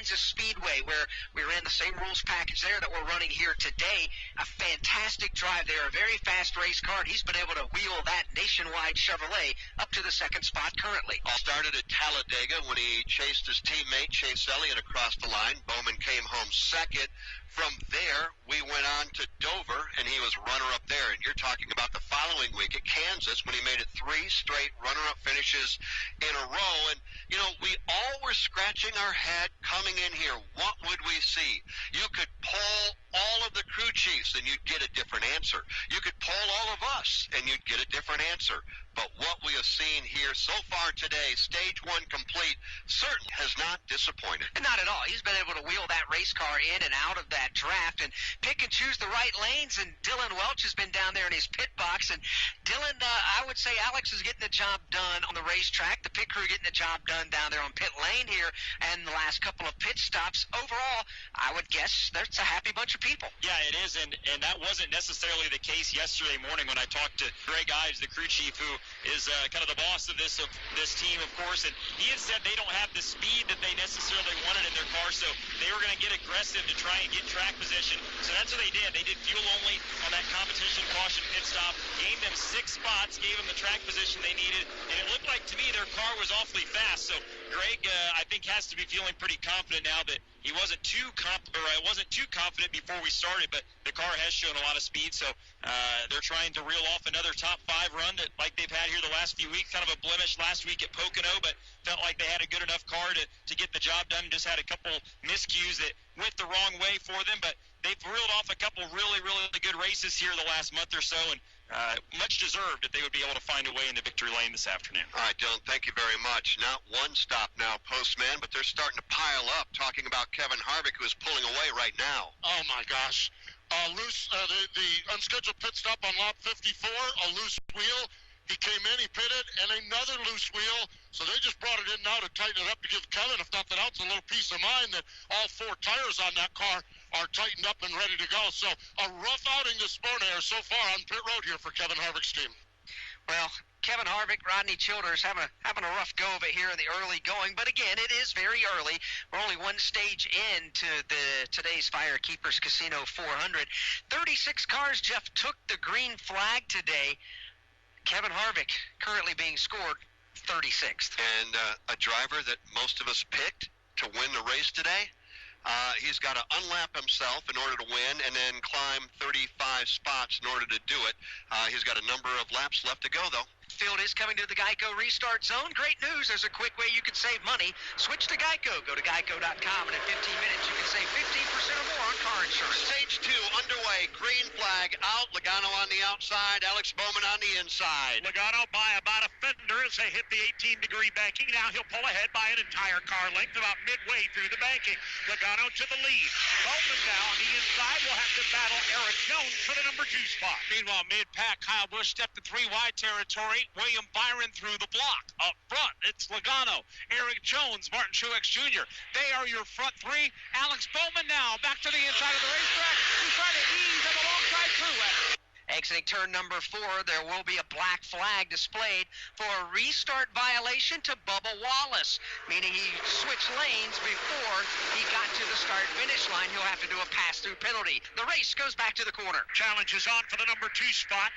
Kansas Speedway, where we ran the same rules package there that we're running here today. A fantastic drive there, a very fast race car, and he's been able to wheel that Nationwide Chevrolet up to the second spot currently. All started at Talladega when he chased his teammate Chase Elliott across the line. Bowman came home second. From there, we went on to Dover, and he was runner-up there. And you're talking about the following week at Kansas when he made it 3 straight runner-up finishes in a row. And, you know, we all were scratching our head coming in here. What would we see? You could poll all of the crew chiefs, and you'd get a different answer. You could poll all of us, and you'd get a different answer. But what we have seen here so far today, stage 1 complete, certainly has not disappointed. Not at all. He's been able to wheel that race car in and out of that draft and pick and choose the right lanes. And Dylan Welch has been down there in his pit box. And Dylan, I would say Alex is getting the job done on the racetrack. The pit crew getting the job done down there on pit lane here. And the last couple of pit stops, overall, I would guess that's a happy bunch of people. Yeah, it is. And that wasn't necessarily the case yesterday morning when I talked to Greg Ives, the crew chief, who is kind of the boss of this team, of course, and he had said they don't have the speed that they necessarily wanted in their car, so they were going to get aggressive to try and get track position. So that's what they did. They did fuel only on that competition caution pit stop, gained them 6 spots, gave them the track position they needed, and it looked like to me their car was awfully fast. So Greg, I think, has to be feeling pretty confident now that he wasn't too confident before we started, but the car has shown a lot of speed, so they're trying to reel off another top 5 run that, like they've had here the last few weeks, kind of a blemish last week at Pocono, but felt like they had a good enough car to get the job done. Just had a couple miscues that went the wrong way for them, but they've reeled off a couple really, really good races here the last month or so, and much deserved that they would be able to find a way into victory lane this afternoon. All right, Dylan, thank you very much. Not one stop now, Postman, but they're starting to pile up, talking about Kevin Harvick, who is pulling away right now. Oh, my gosh. The unscheduled pit stop on lap 54, a loose wheel. He came in, he pitted, and another loose wheel. So they just brought it in now to tighten it up to give Kevin, if nothing else, a little peace of mind that all 4 tires on that car are tightened up and ready to go. So a rough outing this morning so far on pit road here for Kevin Harvick's team. Well, Kevin Harvick, Rodney Childers having a rough go of it here in the early going. But again, it is very early. We're only one stage into today's Firekeepers Casino 400. 36 cars, Jeff, took the green flag today. Kevin Harvick currently being scored 36th. And a driver that most of us picked to win the race today, he's got to unlap himself in order to win and then climb 35 spots in order to do it. He's got a number of laps left to go, though. Field is coming to the Geico Restart Zone. Great news. There's a quick way you can save money. Switch to Geico. Go to geico.com, and in 15 minutes you can save 15% or more on car insurance. Stage 2 underway. Green flag out. Logano on the outside. Alex Bowman on the inside. Logano by about a fender as they hit the 18-degree banking. Now he'll pull ahead by an entire car length about midway through the banking. Logano to the lead. Bowman now on the inside will have to battle Eric Jones for the number 2 spot. Meanwhile, mid-pack, Kyle Busch stepped to 3 wide territory. William Byron through the block. Up front, it's Logano, Eric Jones, Martin Truex Jr. They are your front 3. Alex Bowman now back to the inside of the racetrack. He's trying to ease him alongside Truex. Exiting turn number 4, there will be a black flag displayed for a restart violation to Bubba Wallace, meaning he switched lanes before he got to the start-finish line. He'll have to do a pass-through penalty. The race goes back to the corner. Challenge is on for the number 2 spot.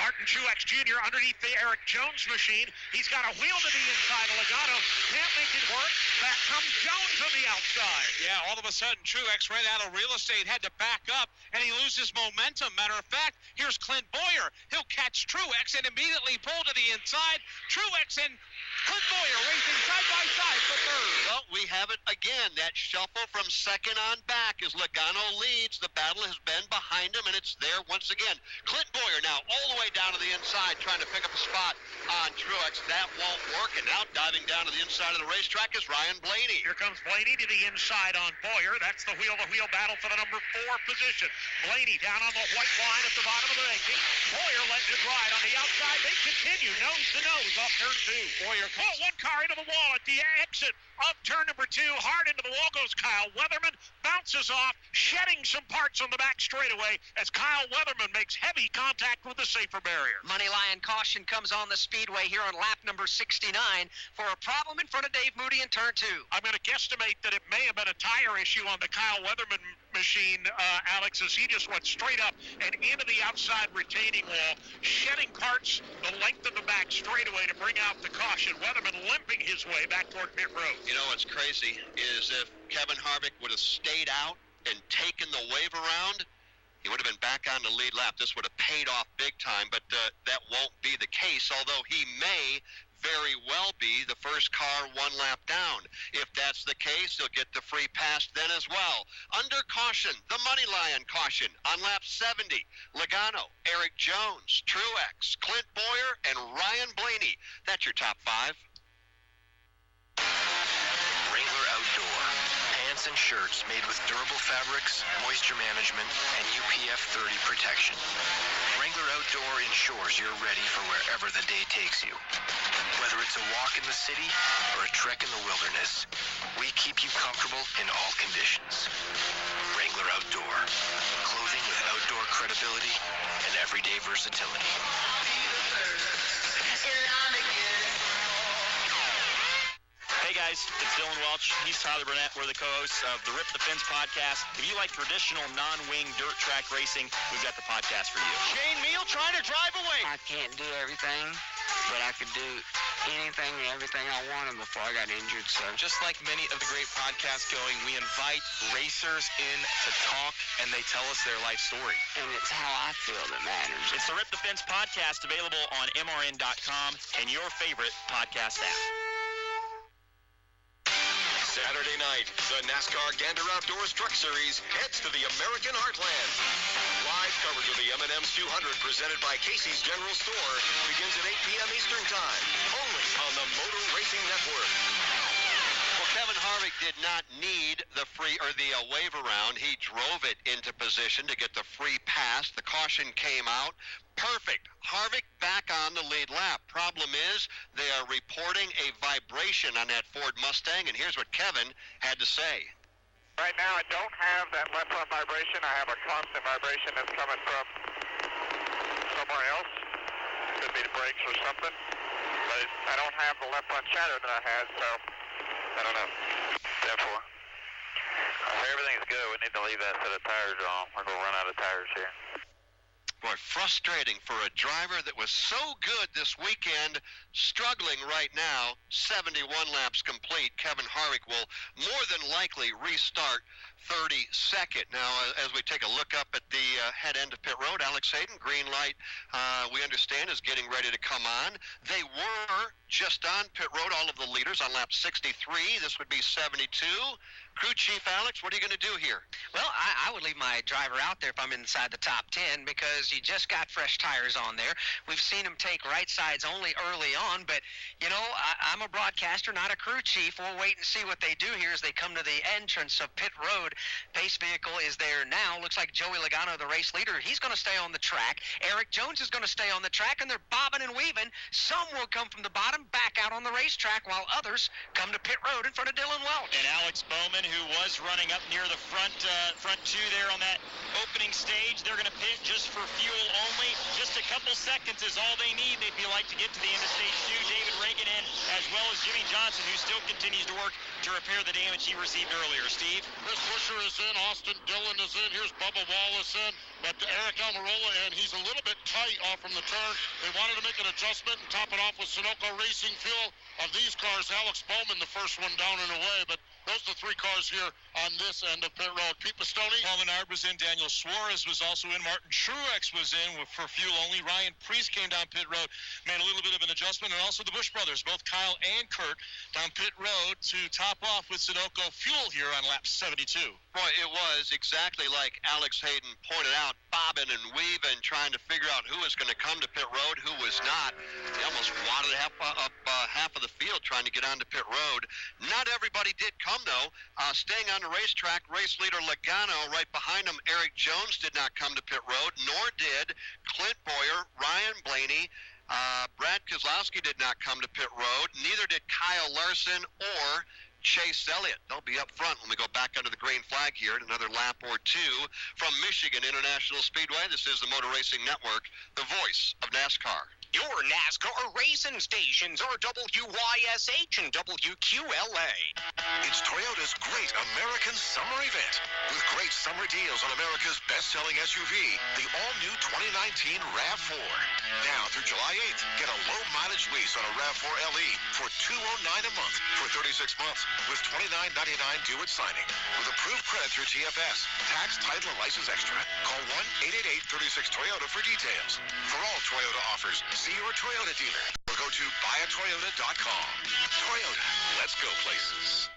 Martin Truex Jr. underneath the Eric Jones machine. He's got a wheel to the inside of Logano. Can't make it work. Back comes Jones on the outside. Yeah, all of a sudden, Truex ran out of real estate, had to back up, and he loses momentum. Matter of fact, here's Clint Boyer. He'll catch Truex and immediately pull to the inside. Truex and Clint Boyer racing side by side for 3rd. Well, we have it again. That shuffle from second on back as Logano leads. The battle has been behind him, and it's there once again. Clint Boyer now all the way down to the inside trying to pick up a spot on Truex. That won't work, and now diving down to the inside of the racetrack is Ryan Blaney. Here comes Blaney to the inside on Boyer. That's the wheel-to-wheel battle for the number 4 position. Blaney down on the white line at the bottom of the ranking. Boyer letting it ride on the outside. They continue nose-to-nose off turn 2. Boyer pull one car into the wall at the exit of turn number 2. Hard into the wall goes Kyle Weatherman. Bounces off, shedding some parts on the back straightaway as Kyle Weatherman makes heavy contact with the safer barrier. Money Lion caution comes on the speedway here on lap number 69 for a problem in front of Dave Moody in turn 2. I'm going to guesstimate that it may have been a tire issue on the Kyle Weatherman machine, Alex, as he just went straight up and into the outside retaining wall, shedding parts the length of the back straightaway to bring out the caution. Weatherman limping his way back toward pit road. You know what's crazy is if Kevin Harvick would have stayed out and taken the wave around, he would have been back on the lead lap. This would have paid off big time, but that won't be the case, although he may very well be the first car one lap down. If that's the case, he'll get the free pass then as well. Under caution, the Money Lion caution on lap 70. Logano, Eric Jones, Truex, Clint Boyer, and Ryan Blaney. That's your top 5. Wrangler Outdoor. Pants and shirts made with durable fabrics, moisture management, and UPF 30 protection. Wrangler Outdoor ensures you're ready for wherever the day takes you. Whether it's a walk in the city or a trek in the wilderness, we keep you comfortable in all conditions. Wrangler Outdoor. Clothing with outdoor credibility and everyday versatility. Hey guys, it's Dylan Welch. He's Tyler Burnett. We're the co-hosts of the Rip the Fence podcast. If you like traditional non-wing dirt track racing, we've got the podcast for you. Shane Meal trying to drive away. I can't do everything, but I could do anything and everything I wanted before I got injured. So Just like many of the great podcasts going, we invite racers in to talk, and they tell us their life story. and it's how I feel that matters. It's the Rip the Fence podcast, available on MRN.com and your favorite podcast app. Saturday night, the NASCAR Gander Outdoors Truck Series heads to the American heartland. Live coverage of the M&M's 200 presented by Casey's General Store begins at 8 p.m. Eastern Time, only on the Motor Racing Network. Well, Kevin Harvick did not need the wave around. He drove it into position to get the free pass. The caution came out. Perfect. Harvick back on the lead lap. Problem is, they are reporting a vibration on that Ford Mustang, and here's what Kevin had to say. Right now, I don't have that left front vibration. I have a constant vibration that's coming from somewhere else. Could be the brakes or something. But I don't have the left front chatter that I had, so I don't know. Therefore, everything's good. We need to leave that set of tires on. We're going to run out of tires here. Boy, frustrating for a driver that was so good this weekend, struggling right now. 71 laps complete. Kevin Harvick will more than likely restart 32nd. Now, as we take a look up at the head end of pit road, Alex Hayden, green light, we understand, is getting ready to come on. They were just on pit road, all of the leaders on lap 63. This would be 72. Crew Chief Alex, what are you going to do here? Well, I would leave my driver out there if I'm inside the top 10 because you just got fresh tires on there. We've seen them take right sides only early on, but, you know, I'm a broadcaster, not a crew chief. We'll wait and see what they do here as they come to the entrance of pit road. Pace vehicle is there now. Looks like Joey Logano, the race leader, he's going to stay on the track. Eric Jones is going to stay on the track, and they're bobbing and weaving. Some will come from the bottom back out on the racetrack while others come to pit road in front of Dylan Welch. And Alex Bowman, who was running up near the front two there on that opening stage, they're going to pit just for fuel only. Just a couple seconds is all they need. They'd be like to get to the end of stage 2. David Reagan in, as well as Jimmy Johnson, who still continues to work to repair the damage he received earlier. Steve? Chris Buescher is in, Austin Dillon is in, here's Bubba Wallace in, but Eric Almirola in. He's a little bit tight off from the turn. They wanted to make an adjustment and top it off with Sunoco Racing fuel. Of these cars, Alex Bowman, the first one down and away, but those are the 3 cars here on this end of pit road. Pete Pistone. Paul Menard was in. Daniel Suarez was also in. Martin Truex was in for fuel only. Ryan Preece came down pit road, made a little bit of an adjustment, and also the Busch brothers, both Kyle and Kurt, down pit road to top off with Sunoco fuel here on lap 72. Boy, it was exactly like Alex Hayden pointed out, bobbing and weaving, trying to figure out who was going to come to pit road, who was not. They almost wadded up half of the field trying to get onto pit road. Not everybody did come, though. Staying on the racetrack, race leader Logano right behind him. Eric Jones did not come to pit road, nor did Clint Boyer, Ryan Blaney, Brad Keselowski did not come to pit road. Neither did Kyle Larson or Chase Elliott. They'll be up front when we go back under the green flag here in another lap or two from Michigan International Speedway. This is the Motor Racing Network, the voice of NASCAR. Your NASCAR racing stations are WYSH and WQLA. It's Toyota's Great American Summer Event. With great summer deals on America's best-selling SUV, the all-new 2019 RAV4. Now through July 8th, get a low-mileage lease on a RAV4 LE for $209 a month for 36 months with $29.99 due at signing. With approved credit through TFS, tax, title, and license extra. Call 1-888-36-TOYOTA for details. For all Toyota offers, see your Toyota dealer or go to buyatoyota.com. Toyota, let's go places.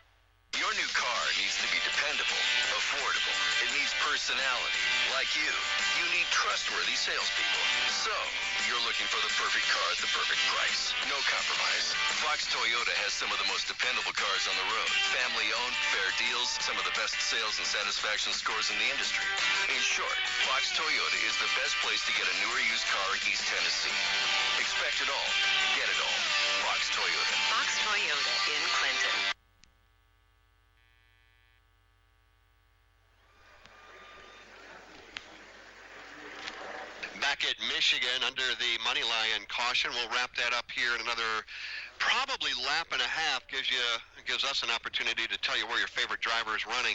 Your new car needs to be dependable, affordable. It needs personality, like you. You need trustworthy salespeople. So, you're looking for the perfect car at the perfect price. No compromise. Fox Toyota has some of the most dependable cars on the road. Family-owned, fair deals, some of the best sales and satisfaction scores in the industry. In short, Fox Toyota is the best place to get a newer used car in East Tennessee. Expect it all. Get it all. Fox Toyota. Fox Toyota in Clinton. Back at Michigan under the money line caution. We'll wrap that up here in another probably lap and a half. Gives us an opportunity to tell you where your favorite driver is running.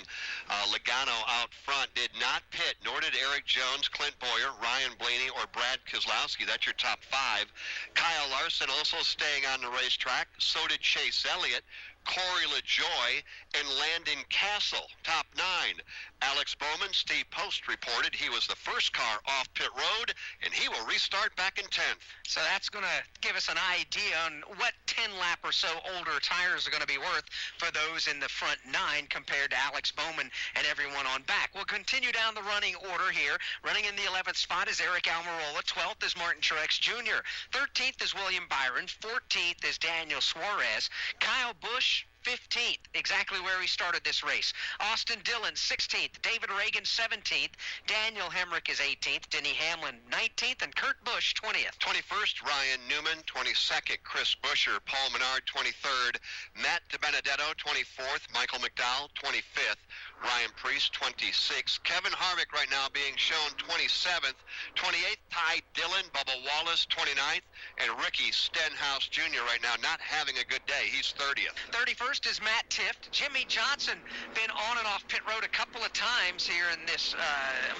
Logano out front did not pit, nor did Eric Jones, Clint Boyer, Ryan Blaney, or Brad Keselowski. That's your top five. Kyle Larson also staying on the racetrack. So did Chase Elliott, Corey LaJoie, and Landon Castle, top nine. Alex Bowman, Steve Post reported he was the first car off pit road, and he will restart back in 10th. So that's going to give us an idea on what 10-lap or so older tires are going to be worth for those in the front nine compared to Alex Bowman and everyone on back. We'll continue down the running order here. Running in the 11th spot is Eric Almirola. 12th is Martin Truex Jr. 13th is William Byron. 14th is Daniel Suarez. Kyle Busch, 15th, exactly where he started this race. Austin Dillon, 16th. David Reagan, 17th. Daniel Hemrick is 18th. Denny Hamlin, 19th. And Kurt Busch, 20th. 21st, Ryan Newman. 22nd, Chris Buescher. Paul Menard, 23rd. Matt DiBenedetto, 24th. Michael McDowell, 25th. Ryan Preece, 26th. Kevin Harvick right now being shown 27th. 28th, Ty Dillon. Bubba Wallace, 29th. And Ricky Stenhouse Jr. right now not having a good day. He's 30th. 31st is Matt Tifft. Jimmy Johnson been on and off pit road a couple of times here in this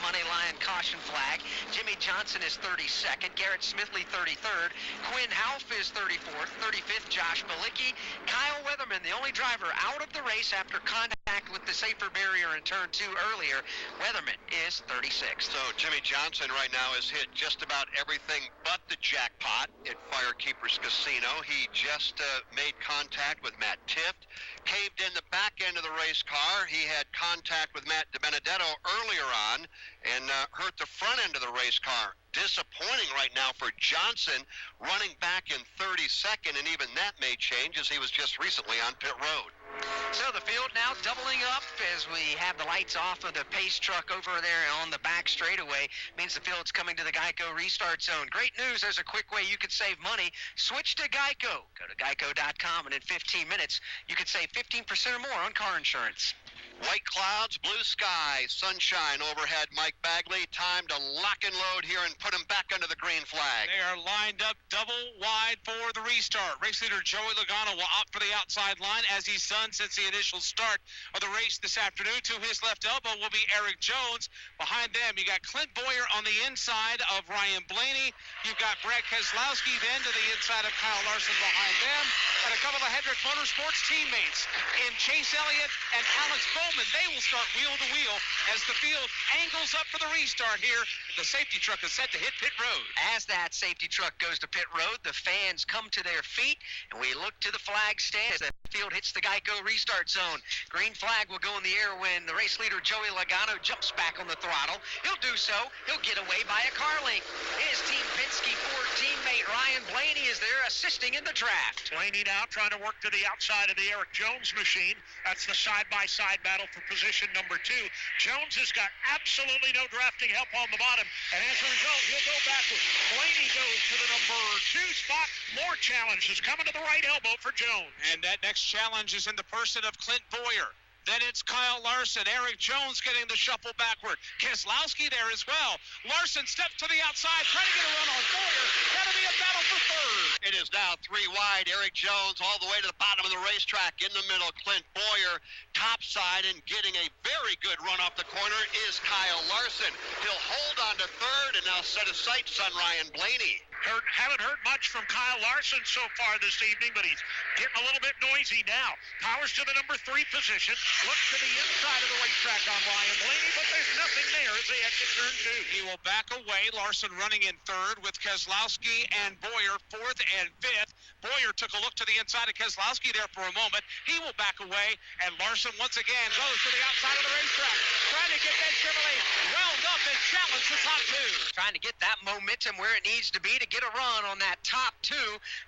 money line caution flag. Jimmy Johnson is 32nd. Garrett Smithley, 33rd. Quinn Houff is 34th. 35th, Josh Bilicki. Kyle Weatherman, the only driver out of the race after contact with the safer barrier in turn 2 earlier. Weatherman is 36th. So Jimmy Johnson right now has hit just about everything but the jackpot at Firekeepers Casino. He just made contact with Matt Tifft, caved in the back end of the race car. He had contact with Matt DiBenedetto earlier on and hurt the front end of the race car. Disappointing right now for Johnson, running back in 32nd, and even that may change as he was just recently on pit road. So the field now doubling up as we have the lights off of the pace truck over there on the back straightaway. Means the field's coming to the Geico restart zone. Great news, there's a quick way you could save money. Switch to Geico. Go to geico.com, and in 15 minutes, you could save 15% or more on car insurance. White clouds, blue sky, sunshine overhead. Mike Bagley, time to lock and load here and put him back under the green flag. They are lined up double wide for the restart. Race leader Joey Logano will opt for the outside line, as he's done since the initial start of the race this afternoon. To his left elbow will be Eric Jones. Behind them, you got Clint Boyer on the inside of Ryan Blaney. You've got Brad Keselowski then to the inside of Kyle Larson behind them. And a couple of Hendrick Motorsports teammates in Chase Elliott and Alex Bowman. They will start wheel to wheel as the field angles up for the restart here. The safety truck is set to hit pit road. As that safety truck goes to pit road, the fans come to their feet, and we look to the flag stand as the field hits the Geico restart zone. Green flag will go in the air when the race leader Joey Logano jumps back on the throttle. He'll do so. He'll get away by a car length. His Team Penske Ford teammate Ryan Blaney is there assisting in the draft. Blaney now trying to work to the outside of the Eric Jones machine. That's the side-by-side battle for position number 2. Jones has got absolutely no drafting help on the bottom. bottom, and as a result, he'll go backwards. Blaney goes to the number 2 spot. More challenges coming to the right elbow for Jones. And that next challenge is in the person of Clint Boyer. Then it's Kyle Larson. Eric Jones getting the shuffle backward. Keselowski there as well. Larson steps to the outside, trying to get a run on Boyer. That'll be a battle for third. It is now 3 wide. Eric Jones all the way to the bottom of the racetrack. In the middle, Clint Boyer topside, and getting a very good run off the corner is Kyle Larson. He'll hold on to third and now set his sights on Ryan Blaney. Haven't heard much from Kyle Larson so far this evening, but he's getting a little bit noisy now. Powers to the number 3 position. Looks to the inside of the racetrack on Ryan Blaney, but there's nothing there as they exit turn 2. He will back away. Larson running in third with Keselowski and Boyer fourth and fifth. Boyer took a look to the inside of Keselowski there for a moment. He will back away, and Larson once again goes to the outside of the racetrack, trying to get that Chevrolet wound up and challenge the top 2. Trying to get that momentum where it needs to be to get a run on that top 2,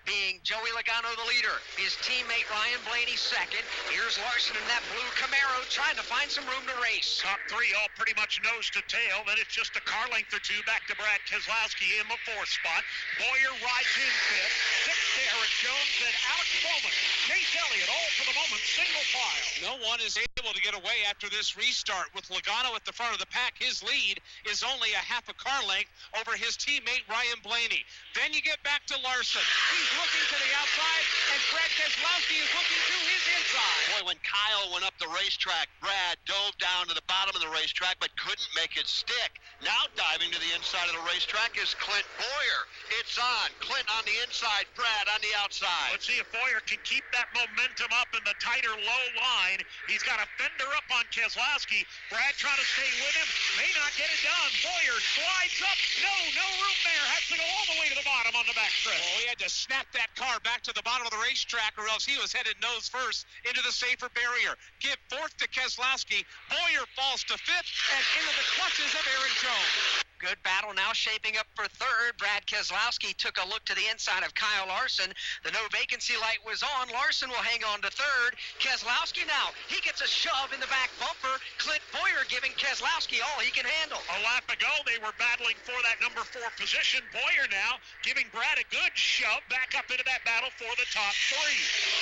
being Joey Logano the leader. His teammate Ryan Blaney second. Here's Larson in that blue Camaro trying to find some room to race. Top 3 all pretty much nose to tail. Then it's just a car length or 2 back to Brad Keselowski in the 4th spot. Boyer rides in 5th. 6th to Eric Jones and Alex Bowman. Chase Elliott all for the moment single file. No one is able to get away after this restart. With Logano at the front of the pack, his lead is only a half a car length over his teammate Ryan Blaney. Then you get back to Larson. He's looking to the outside, and Brad Keselowski is looking to his inside. Boy, when Kyle went up the racetrack, Brad dove down to the bottom of the racetrack but couldn't make it stick. Now diving to the inside of the racetrack is Clint Boyer. It's on. Clint on the inside, Brad on the outside. Let's see if Boyer can keep that momentum up in the tighter low line. He's got a fender up on Keselowski. Brad trying to stay with him. May not get it done. Boyer slides up. No room there. Has to go all the way to the bottom on the backstretch. Oh, he had to snap that car back to the bottom of the racetrack, or else he was headed nose first into the safer barrier. Give fourth to Keselowski. Boyer falls to fifth and into the clutches of Eric Jones. Good battle now shaping up for third. Brad Keselowski took a look to the inside of Kyle Larson. The no vacancy light was on. Larson will hang on to third. Keselowski now, he gets a shove in the back bumper. Clint Boyer giving Keselowski all he can handle. A lap ago, they were battling for that number 4 position. Boyer now giving Brad a good shove back up into that battle for the top 3.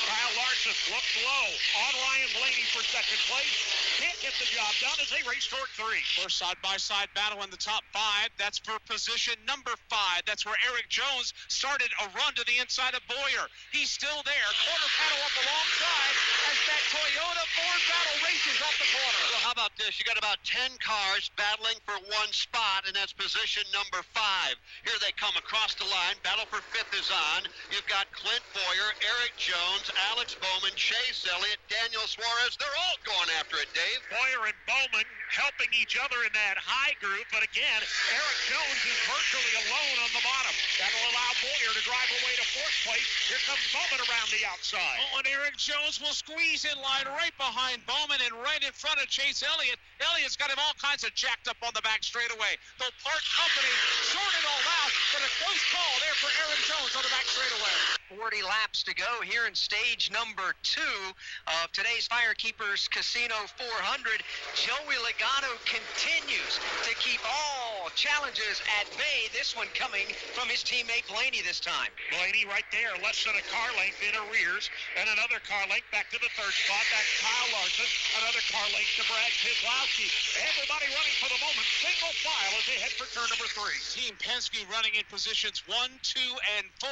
Kyle Larson looks low on Ryan Blaney for second place. Can't get the job done as they race toward 3. First side-by-side battle in the top 5. That's for position number 5. That's where Eric Jones started a run to the inside of Boyer. He's still there. Quarter panel up alongside as that Toyota Ford battle races off the corner. Well, how about this? You got about 10 cars battling for one spot, and that's position number 5. Here they come across the line. Battle for 5th is on. You've got Clint Boyer, Eric Jones, Alex Bowman, Chase Elliott, Daniel Suarez. They're all going after it, Dave. Boyer and Bowman helping each other in that high group, but again, Eric Jones is virtually alone on the bottom. That'll allow Boyer to drive away to 4th place. Here comes Bowman around the outside. Oh, and Eric Jones will squeeze in line right behind Bowman and right in front of Chase Elliott. Elliott's got him all kinds of jacked up on the back straightaway. They'll part company, sort it all out, but a close call there for Eric Jones on the back straightaway. 40 laps to go here in stage number 2 of today's Firekeepers Casino 400. Joey Logano continues to keep all challenges at bay. This one coming from his teammate Blaney this time. Blaney right there, less than a car length in arrears, and another car length back to the 3rd spot. That's Kyle Larson. Another car length to Brad Keselowski. Everybody running for the moment, single file as they head for turn number 3. Team Penske running in positions 1, 2, and 4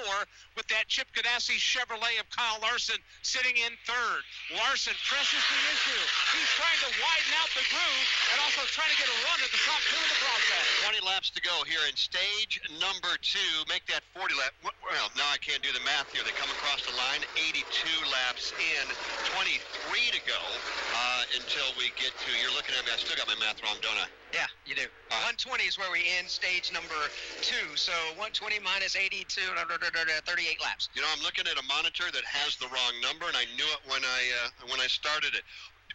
with that Chip Ganassi Chevrolet of Kyle Larson sitting in 3rd. Larson presses the issue. He's trying to widen out the groove and also trying to get a run at the top 2 in the process. 20 laps to go here in stage number 2. Make that 40 lap. Well, now I can't do the math here. They come across the line. 82 laps in, 23 to go until we get to, you're looking at me, I still got my math wrong, don't I? Yeah, you do. 120 is where we end stage number 2. So 120 minus 82, 38 laps. You know, I'm looking at a monitor that has the wrong number, and I knew it when I started it.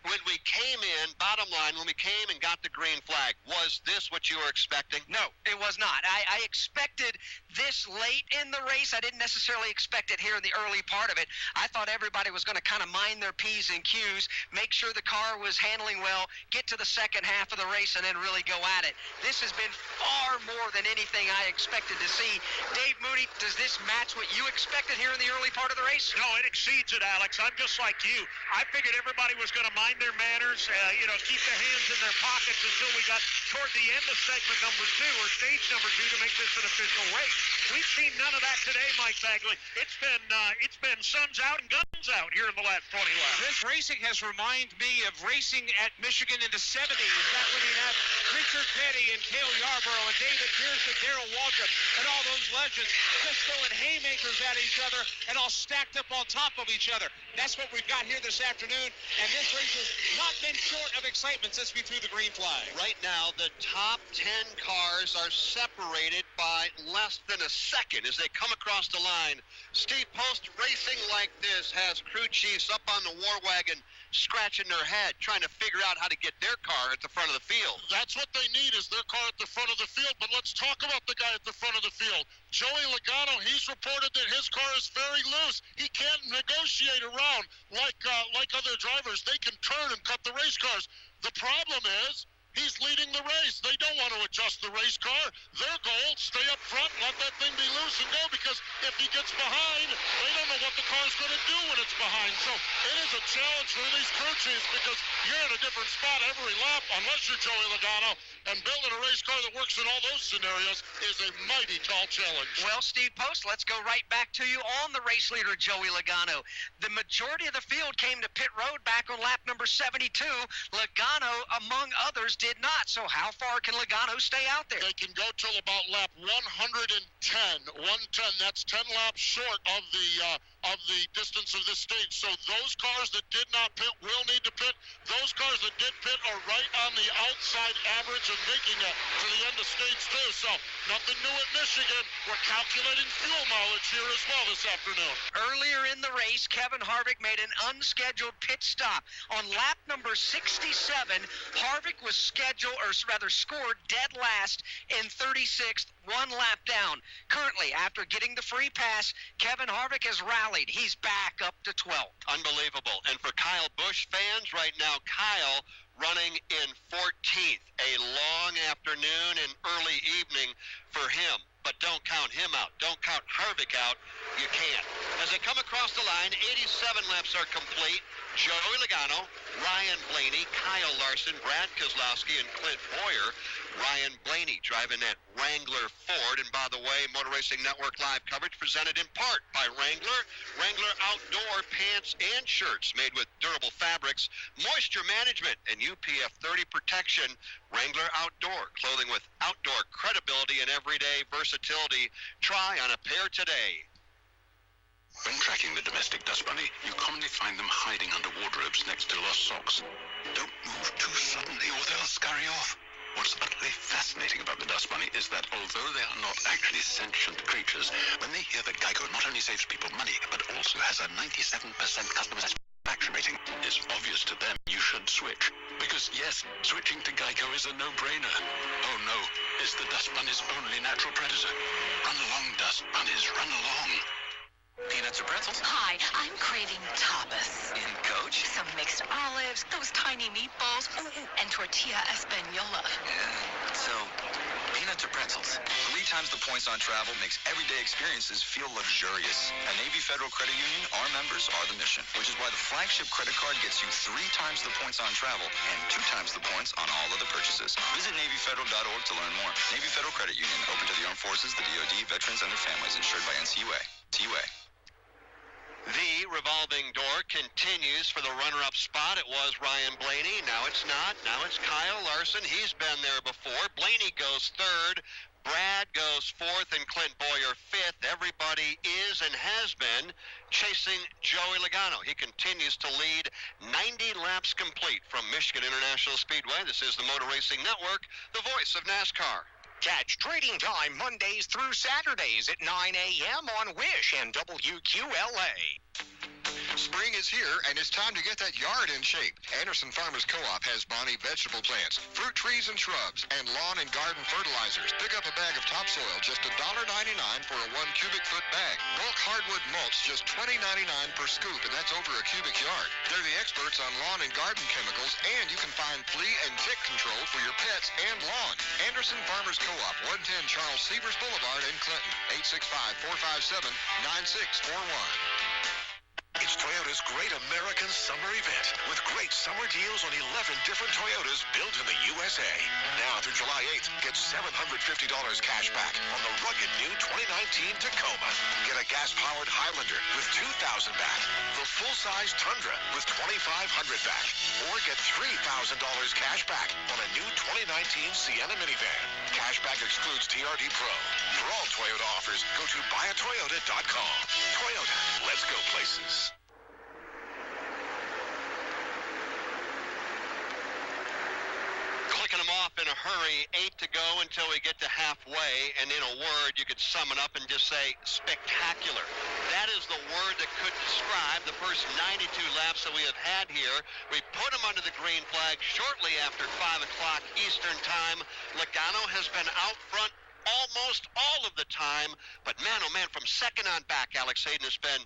When we came in, bottom line, when we came and got the green flag, was this what you were expecting? No, it was not. I expected this late in the race. I didn't necessarily expect it here in the early part of it. I thought everybody was going to kind of mind their P's and Q's, make sure the car was handling well, get to the second half of the race, and then really go at it. This has been far more than anything I expected to see. Dave Mooney, does this match what you expected here in the early part of the race? No, it exceeds it, Alex. I'm just like you. I figured everybody was going to mind their manners, keep their hands in their pockets until we got toward the end of segment number 2 or stage number 2 to make this an official race. We've seen none of that today, Mike Bagley. It's been suns out and guns out here in the last 20 laps. This racing has reminded me of racing at Michigan in the 70s. Back when you had Richard Petty and Cale Yarborough and David Pierce and Darrell Waltrip and all those legends just throwing haymakers at each other and all stacked up on top of each other. That's what we've got here this afternoon, and this race has not been short of excitement since we threw the green flag. Right now, the top 10 cars are separated by less than a second as they come across the line. Steve Post, racing like this has crew chiefs up on the war wagon scratching their head, trying to figure out how to get their car at the front of the field. That's what they need, is their car at the front of the field. But let's talk about the guy at the front of the field. Joey Logano, he's reported that his car is very loose. He can't negotiate around like other drivers. They can turn and cut the race cars. The problem is, he's leading the race. They don't want to adjust the race car. Their goal, stay up front, let that thing be loose and go, because if he gets behind, they don't know what the car's going to do when it's behind. So it is a challenge for these crew chiefs, because you're in a different spot every lap, unless you're Joey Logano, and building a race car that works in all those scenarios is a mighty tall challenge. Well, Steve Post, let's go right back to you on the race leader, Joey Logano. The majority of the field came to pit road back on lap number 72. Logano, among others, did not. So how far can Logano stay out there? They can go till about lap 110. 110. That's 10 laps short of the distance of this stage. So those cars that did not pit will need to pit. Those cars that did pit are right on the outside average of making it to the end of stage 2. So nothing new at Michigan. We're calculating fuel mileage here as well this afternoon. Earlier in the race, Kevin Harvick made an unscheduled pit stop. On lap number 67, Harvick was scored dead last in 36th, one lap down. Currently, after getting the free pass, Kevin Harvick has rallied. He's back up to 12th. Unbelievable. And for Kyle Busch fans, right now, Kyle running in 14th. A long afternoon and early evening for him. But don't count him out. Don't count Harvick out. You can't. As they come across the line, 87 laps are complete. Joey Logano, Ryan Blaney, Kyle Larson, Brad Keselowski, and Clint Boyer. Ryan Blaney driving that Wrangler Ford. And by the way, Motor Racing Network live coverage presented in part by Wrangler. Wrangler outdoor pants and shirts made with durable fabrics, moisture management, and UPF 30 protection. Wrangler Outdoor, clothing with outdoor credibility and everyday versatility. Try on a pair today. When tracking the domestic dust bunny, you commonly find them hiding under wardrobes next to lost socks. Don't move too suddenly or they'll scurry off. What's utterly fascinating about the dust bunny is that although they are not actually sentient creatures, when they hear that Geico not only saves people money, but also has a 97% customer satisfaction rating, it's obvious to them you should switch. Because yes, switching to Geico is a no-brainer. Oh no, it's the dust bunny's only natural predator. Run along, dust bunnies, run along. Peanuts or pretzels? Hi, I'm craving tapas. In Coach? Some mixed olives, those tiny meatballs, and tortilla española. So, peanuts or pretzels? 3 times the points on travel makes everyday experiences feel luxurious. At Navy Federal Credit Union, our members are the mission, which is why the flagship credit card gets you 3 times the points on travel and 2 times the points on all other purchases. Visit NavyFederal.org to learn more. Navy Federal Credit Union, open to the armed forces, the DoD, veterans, and their families, insured by NCUA. TUA. The revolving door continues for the runner-up spot. It was Ryan Blaney. Now it's not. Now it's Kyle Larson. He's been there before. Blaney goes third. Brad goes fourth, and Clint Boyer fifth. Everybody is and has been chasing Joey Logano. He continues to lead 90 laps complete from Michigan International Speedway. This is the Motor Racing Network, the voice of NASCAR. Catch Trading Time Mondays through Saturdays at 9 a.m. on WYSH and WQLA. Spring is here, and it's time to get that yard in shape. Anderson Farmers Co-op has Bonnie vegetable plants, fruit trees and shrubs, and lawn and garden fertilizers. Pick up a bag of topsoil, just $1.99 for a 1 cubic foot bag. Bulk hardwood mulch, just $20.99 per scoop, and that's over a cubic yard. They're the experts on lawn and garden chemicals, and you can find flea and tick control for your pets and lawn. Anderson Farmers Co-op, 110 Charles Severs Boulevard in Clinton, 865-457-9641. It's Toyota's Great American Summer Event with great summer deals on 11 different Toyotas built in the USA. Now through July 8th, get $750 cash back on the rugged new 2019 Tacoma. Get a gas-powered Highlander with $2,000 back, the full-size Tundra with $2,500 back, or get $3,000 cash back on a new 2019 Sienna minivan. Cashback excludes TRD Pro. For all Toyota offers, go to buyatoyota.com. Toyota, let's go places. Clicking them off in a hurry, 8 to go until we get to halfway, and in a word, you could sum it up and just say spectacular. That is the word that could describe the first 92 laps that we have had here. We put them under the green flag shortly after 5 o'clock Eastern time. Logano has been out front almost all of the time, but man, oh man, from second on back, Alex Hayden has been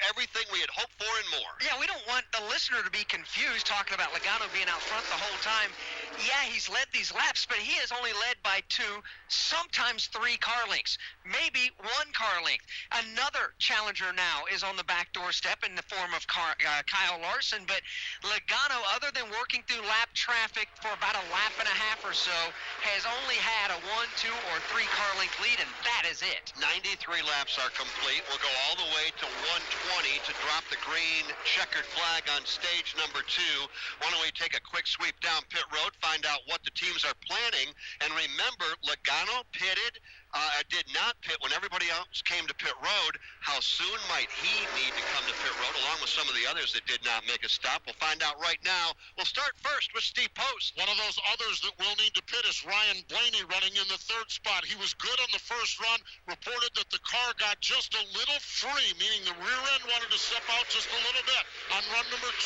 everything we had hoped for and more. Yeah, we don't want the listener to be confused talking about Logano being out front the whole time. Yeah, he's led these laps, but he has only led by 2, sometimes 3 car lengths, maybe 1 car length. Another challenger now is on the back doorstep in the form of Kyle Larson, but Logano, other than working through lap traffic for about a lap and a half or so, has only had a 1, 2, or 3 car length lead, and that is it. 93 laps are complete. We'll go all the way to 120 to drop the green checkered flag on stage number 2. Why don't we take a quick sweep down pit road, find out what the teams are planning, and remember, Logano pitted, did not pit when everybody else came to pit road. How soon might he need to come to pit road, along with some of the others that did not make a stop? We'll find out right now. We'll start first with Steve Post. One of those others that will need to pit is Ryan Blaney running in the 3rd spot. He was good on the first run, reported that the car got just a little free, meaning the rear end wanted to step out just a little bit on run number 2.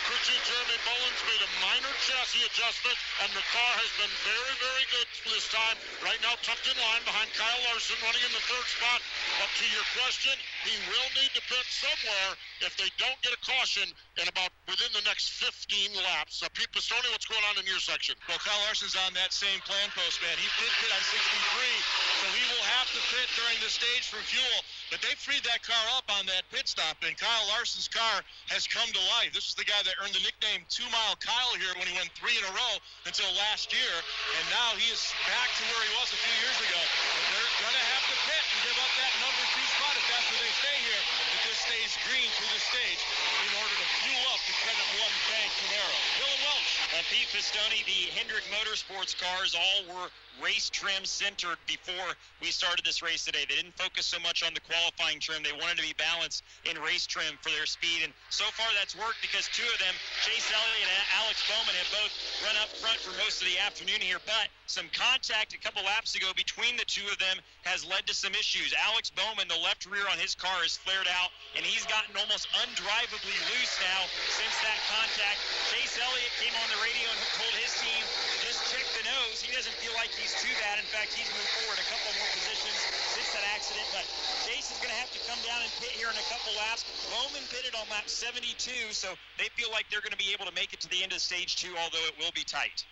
Crew chief Jeremy Bullins made a minor chassis adjustment, and the car has been very, very good this time. Right now tucked in line behind Kyle Larson running in the 3rd spot. But to your question, he will need to pit somewhere if they don't get a caution in about within the next 15 laps. Pete Pistone, what's going on in your section? Well, Kyle Larson's on that same plan post, man. He did pit on 63, so he will have to pit during the stage for fuel. But they freed that car up on that pit stop, and Kyle Larson's car has come to life. This is the guy that earned the nickname 2 Mile Kyle here when he won 3 in a row until last year, and now he is back to where he was a few years ago. But they're going to have to pit and give up that number 2 spot if that's where they stay here, if this stays green through the stage, in order to fuel up the Credit One Bank Camaro. Dylan Welch. Pete Pistone, the Hendrick Motorsports cars all were race trim centered before we started this race today. They didn't focus so much on the qualifying trim. They wanted to be balanced in race trim for their speed, and so far that's worked because 2 of them, Chase Elliott and Alex Bowman, have both run up front for most of the afternoon here, but some contact a couple laps ago between the 2 of them has led to some issues. Alex Bowman, the left rear on his car is flared out, and he's gotten almost undrivably loose now since that contact. Chase Elliott came on the radio and told his team to just check the nose. He doesn't feel like he's too bad. In fact, he's moved forward a couple more positions since that accident, but Chase is going to have to come down and pit here in a couple laps. Bowman pitted on lap 72, so they feel like they're going to be able to make it to the end of stage 2, although it will be tight.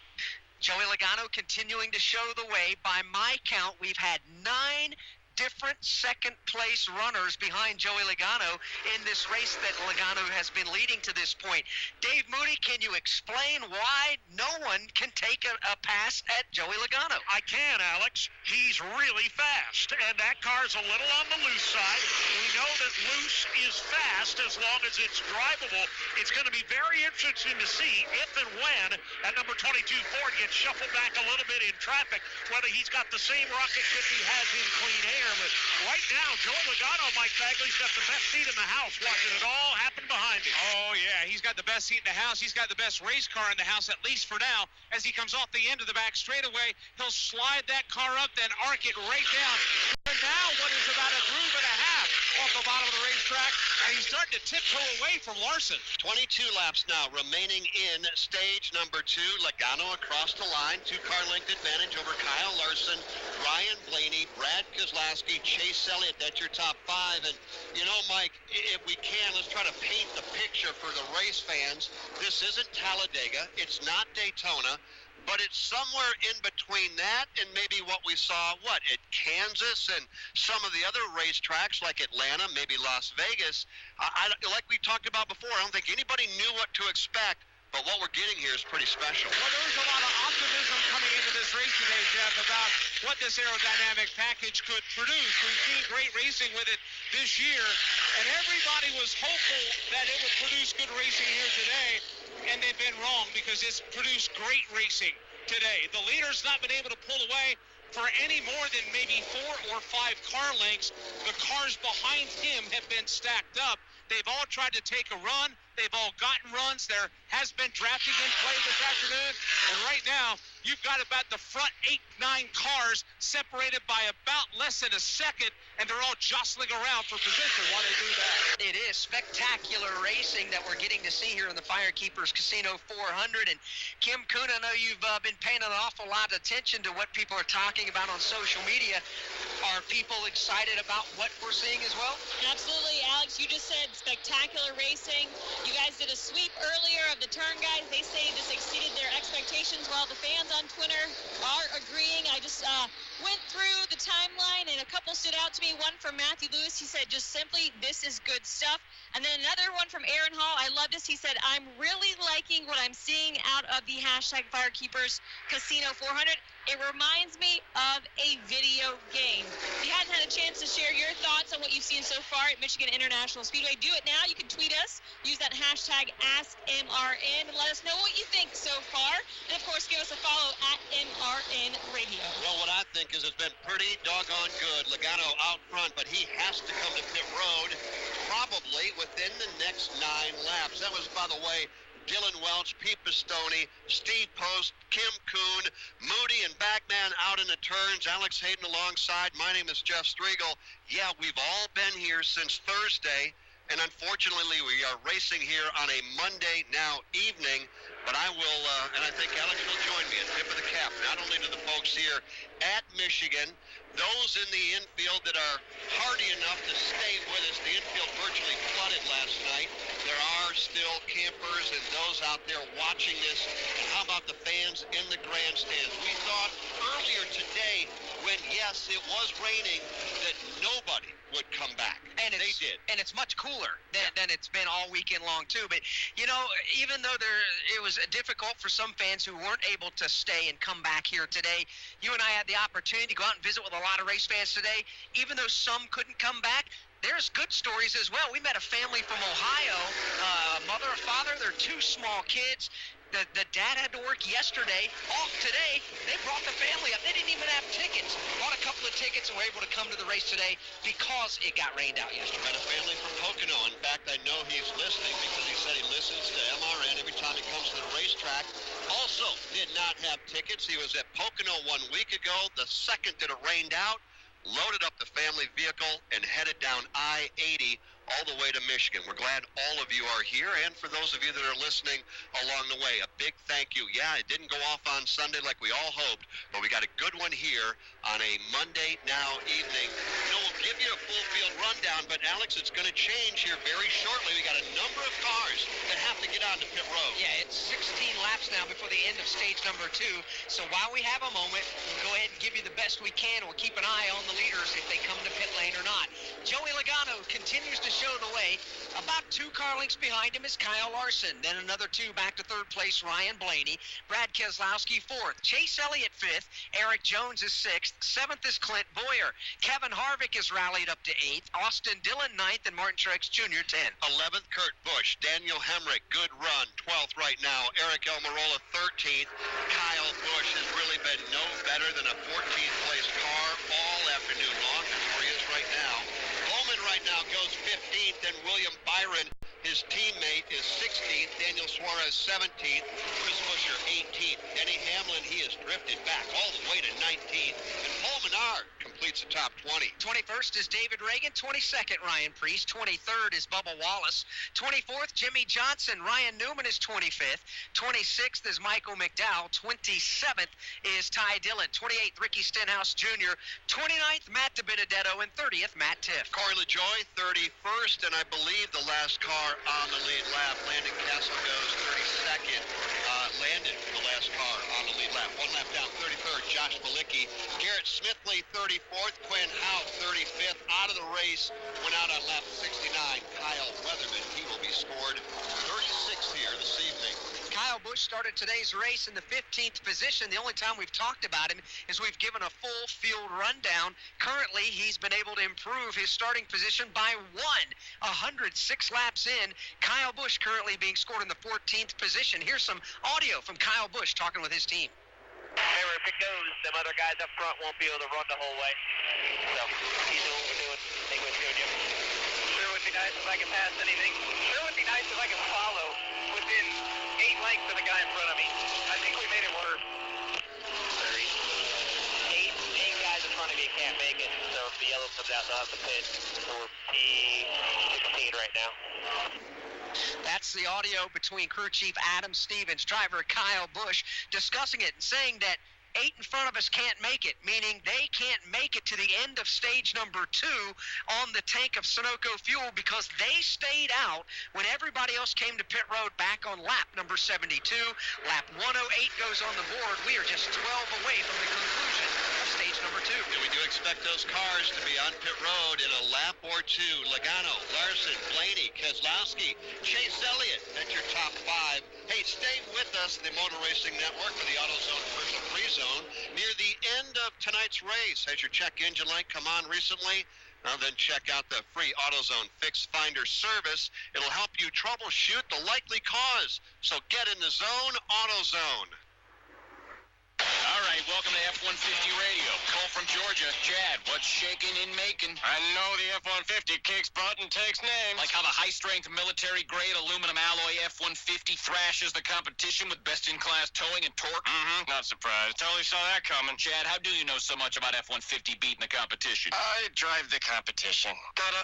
Joey Logano continuing to show the way. By my count, we've had 9 different second-place runners behind Joey Logano in this race that Logano has been leading to this point. Dave Moody, can you explain why no one can take a pass at Joey Logano? I can, Alex. He's really fast, and that car's a little on the loose side. We know that loose is fast as long as it's drivable. It's going to be very interesting to see if and when that number 22 Ford gets shuffled back a little bit in traffic, whether he's got the same rocket ship he has in clean air. But right now, Joey Logano, Mike Bagley's got the best seat in the house, watching it all happen behind him. Oh, yeah, he's got the best seat in the house. He's got the best race car in the house, at least for now. As he comes off the end of the back straightaway, he'll slide that car up, then arc it right down. And now what is about a groove and a half off off the bottom of the racetrack, and he's starting to tiptoe away from Larson. 22 laps now remaining in stage number 2. Logano across the line. 2-car length advantage over Kyle Larson, Ryan Blaney, Brad Keselowski, Chase Elliott. That's your top 5. And, you know, Mike, if we can, let's try to paint the picture for the race fans. This isn't Talladega. It's not Daytona. But it's somewhere in between that and maybe what we saw, at Kansas and some of the other racetracks like Atlanta, maybe Las Vegas. Like we talked about before, I don't think anybody knew what to expect, but what we're getting here is pretty special. Well, there was a lot of optimism coming into this race today, Jeff, about what this aerodynamic package could produce. We've seen great racing with it this year, and everybody was hopeful that it would produce good racing here today. And they've been wrong because it's produced great racing today. The leader's not been able to pull away for any more than maybe 4 or 5 car lengths. The cars behind him have been stacked up. They've all tried to take a run. They've all gotten runs. There has been drafting in play this afternoon. And right now, you've got about the front 8-9 cars separated by about less than a second, and they're all jostling around for position while they do that. It is spectacular racing that we're getting to see here in the Firekeepers Casino 400. And Kim Kuhn, I know you've been paying an awful lot of attention to what people are talking about on social media. Are people excited about what we're seeing as well? Absolutely, Alex. You just said spectacular racing. You guys did a sweep earlier of the turn guys. They say this exceeded their expectations. While the fans on Twitter are agreeing, I just went through the timeline, and a couple stood out to me. One from Matthew Lewis. He said, just simply, this is good stuff. And then another one from Aaron Hall. I love this. He said, I'm really liking what I'm seeing out of the hashtag Firekeepers Casino 400. It reminds me of a video game. If you hadn't had a chance to share your thoughts on what you've seen so far at Michigan International Speedway, do it now. You can tweet us. Use that hashtag AskMRN and let us know what you think so far. And, of course, give us a follow at MRN Radio. Well, what I think is it's been pretty doggone good. Logano out front, but he has to come to pit road probably within the next 9 laps. That was, by the way, Dylan Welch, Pete Pistone, Steve Post, Kim Kuhn, Moody and Backman out in the turns, Alex Hayden alongside. My name is Jeff Striegel. Yeah, we've all been here since Thursday, and unfortunately we are racing here on a Monday now evening, but I will, and I think Alex will join me at tip of the cap, not only to the folks here at Michigan, those in the infield that are hardy enough to stay with us. The infield virtually flooded last night. There are still campers and those out there watching this. And how about the fans in the grandstands? We thought earlier today, when, yes, it was raining, that nobody would come back. And they did. And it's much cooler than it's been all weekend long, too. But, you know, even though it was difficult for some fans who weren't able to stay and come back here today, you and I had the opportunity to go out and visit with a lot of race fans today. Even though some couldn't come back, there's good stories as well. We met a family from Ohio, a mother, a father, their 2 small kids. The dad had to work yesterday, off today. They brought the family up. They didn't even have tickets. Bought a couple of tickets and were able to come to the race today because it got rained out yesterday. Got a family from Pocono. In fact, I know he's listening because he said he listens to MRN every time he comes to the racetrack. Also did not have tickets. He was at Pocono 1 week ago. The second that it rained out, loaded up the family vehicle and headed down I-80 all the way to Michigan. We're glad all of you are here, and for those of you that are listening along the way, a big thank you. Yeah, it didn't go off on Sunday like we all hoped, but we got a good one here on a Monday now evening. You know, we'll give you a full field rundown, but Alex, it's going to change here very shortly. We got a number of cars that have to get onto pit road. Yeah, it's 16 laps now before the end of stage number 2. So while we have a moment, we'll go ahead and give you the best we can. We'll keep an eye on the leaders if they come to pit lane or not. Joey Logano continues to show the way. About 2 car lengths behind him is Kyle Larson. Then another 2 back to 3rd place, Ryan Blaney. Brad Keselowski 4th. Chase Elliott 5th. Eric Jones is 6th. 7th is Clint Boyer. Kevin Harvick is rallied up to 8th. Austin Dillon 9th, and Martin Truex Jr. 10th. 11th, Kurt Busch. Daniel Hemrick, good run. 12th right now. Eric Almirola 13th. Kyle Busch has really been no better than a 14th place car all afternoon long. That's where he is right now. Bowman right now goes 15th, and William Byron, his teammate, is 16th. Daniel Suarez 17th. Chris Buescher 18th. Denny Hamlin, he has drifted back all the way to 19th. And Paul Menard completes the top 20. 21st is David Reagan. 22nd, Ryan Priest. 23rd is Bubba Wallace. 24th, Jimmy Johnson. Ryan Newman is 25th. 26th is Michael McDowell. 27th is Ty Dillon. 28th, Ricky Stenhouse Jr. 29th, Matt DiBenedetto. And 30th, Matt Tiff. Corey LaJoy, 31st, and I believe the last car on the lead lap. Landon Castle goes 32nd. Landon, the last car on the lead lap. One lap down, 33rd, Josh Malicki. Garrett Smithley, 34th. Quinn Howe, 35th. Out of the race, went out on lap 69. Kyle Weatherman, he will be scored 36th here this evening. Kyle Busch started today's race in the 15th position. The only time we've talked about him is we've given a full field rundown. Currently, he's been able to improve his starting position by 106 laps in. Kyle Busch currently being scored in the 14th position. Here's some audio from Kyle Busch talking with his team. Hey, if it goes, them other guys up front won't be able to run the whole way. So, he's doing what we're doing. Think we're good, Jim. Sure would be nice if I could pass anything. Sure would be nice if I could follow within 8 lengths of the guy in front of me. I think we made it work. 8 guys in front of me can't make it, so if the yellow comes out, they'll have to pit. So we're P16 right now. That's the audio between crew chief Adam Stevens, driver Kyle Busch, discussing it and saying that 8 in front of us can't make it, meaning they can't make it to the end of stage number 2 on the tank of Sunoco fuel because they stayed out when everybody else came to pit road back on lap number 72. Lap 108 goes on the board. We are just 12 away from the conclusion of stage number 2. And we do expect those cars to be on pit road in a lap or 2. Logano, Larson, Blaney, Keselowski, Chase Elliott. That's your top 5. Hey, stay with us, the Motor Racing Network, for the AutoZone Commercial Free Zone. Near the end of tonight's race, has your check engine light come on recently? Now then check out the free AutoZone Fix Finder service. It'll help you troubleshoot the likely cause. So get in the zone, AutoZone. All right, welcome to F-150 Radio. Call from Georgia. Chad, what's shaking and making? I know the F-150 kicks butt and takes names. Like how the high-strength military-grade aluminum alloy F-150 thrashes the competition with best-in-class towing and torque? Mm-hmm. Not surprised. Totally saw that coming. Chad, how do you know so much about F-150 beating the competition? I drive the competition. Gotta...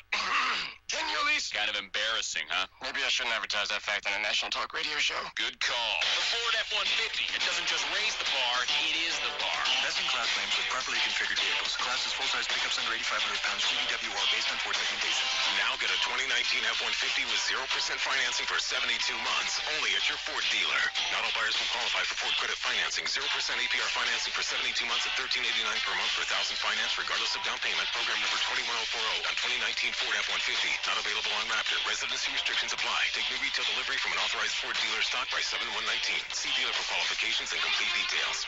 Can you at least... Kind of embarrassing, huh? Maybe I shouldn't advertise that fact on a national talk radio show. Good call. The Ford F-150. It doesn't just raise the bar, it is the bar. Best-in-class claims with properly configured vehicles. Class is full-size pickups under 8,500 pounds. GVWR based on Ford segmentation. Now get a 2019 F-150 with 0% financing for 72 months. Only at your Ford dealer. Not all buyers will qualify for Ford credit financing. 0% APR financing for 72 months at $13.89 per month for 1,000 finance regardless of down payment. Program number 21040 on 2019 Ford F-150. Not available on Raptor. Residency restrictions apply. Take new retail delivery from an authorized Ford dealer stock by 7/1/19. See dealer for qualifications and complete details.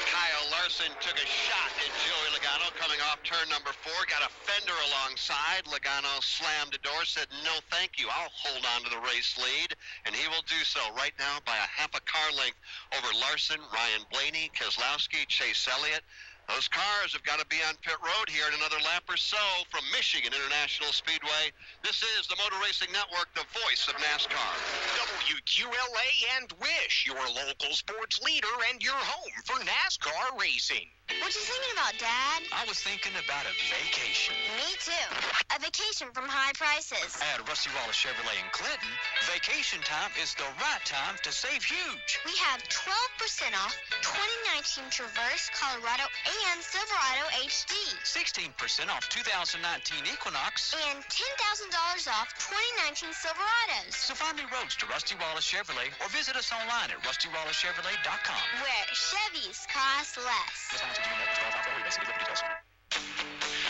Kyle Larson took a shot at Joey Logano coming off turn number 4. Got a fender alongside. Logano slammed the door, said, no thank you. I'll hold on to the race lead. And he will do so right now by a half a car length over Larson, Ryan Blaney, Keselowski, Chase Elliott. Those cars have got to be on pit road here in another lap or so from Michigan International Speedway. This is the Motor Racing Network, the voice of NASCAR. WQLA and WYSH, your local sports leader and your home for NASCAR racing. What you thinking about, Dad? I was thinking about a vacation. Me too. A vacation from high prices. At Rusty Wallace Chevrolet in Clinton, vacation time is the right time to save huge. We have 12% off 2019 Traverse, Colorado, and Silverado HD. 16% off 2019 Equinox. And $10,000 off 2019 Silverados. So find new roads to Rusty Wallace Chevrolet or visit us online at RustyWallaceChevrolet.com. Where Chevys cost less.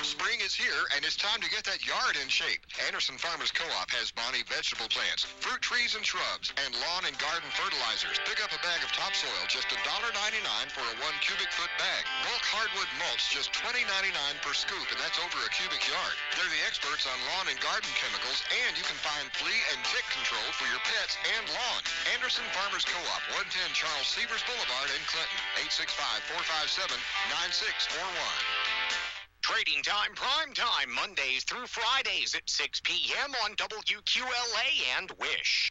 Spring is here, and it's time to get that yard in shape. Anderson Farmers Co-op has Bonnie vegetable plants, fruit trees and shrubs, and lawn and garden fertilizers. Pick up a bag of topsoil, just $1.99 for a 1 cubic foot bag. Bulk hardwood mulch, just $20.99 per scoop, and that's over a cubic yard. They're the experts on lawn and garden chemicals, and you can find flea and tick control for your pets and lawn. Anderson Farmers Co-op, 110 Charles Severs Boulevard in Clinton, 865-457-9641. Trading Time, prime time, Mondays through Fridays at 6 p.m. on WQLA and WYSH.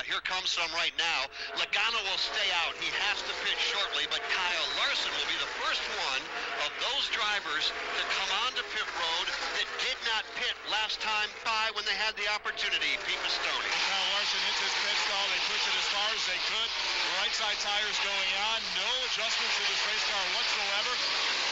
Here comes some right now. Logano will stay out. He has to pit shortly, but Kyle Larson will be the first one of those drivers to come onto pit road that did not pit last time by when they had the opportunity. Pete Pistone. Kyle Larson hits his pit stall. They pushed it as far as they could. Right side tires going on. No adjustments to this race car whatsoever.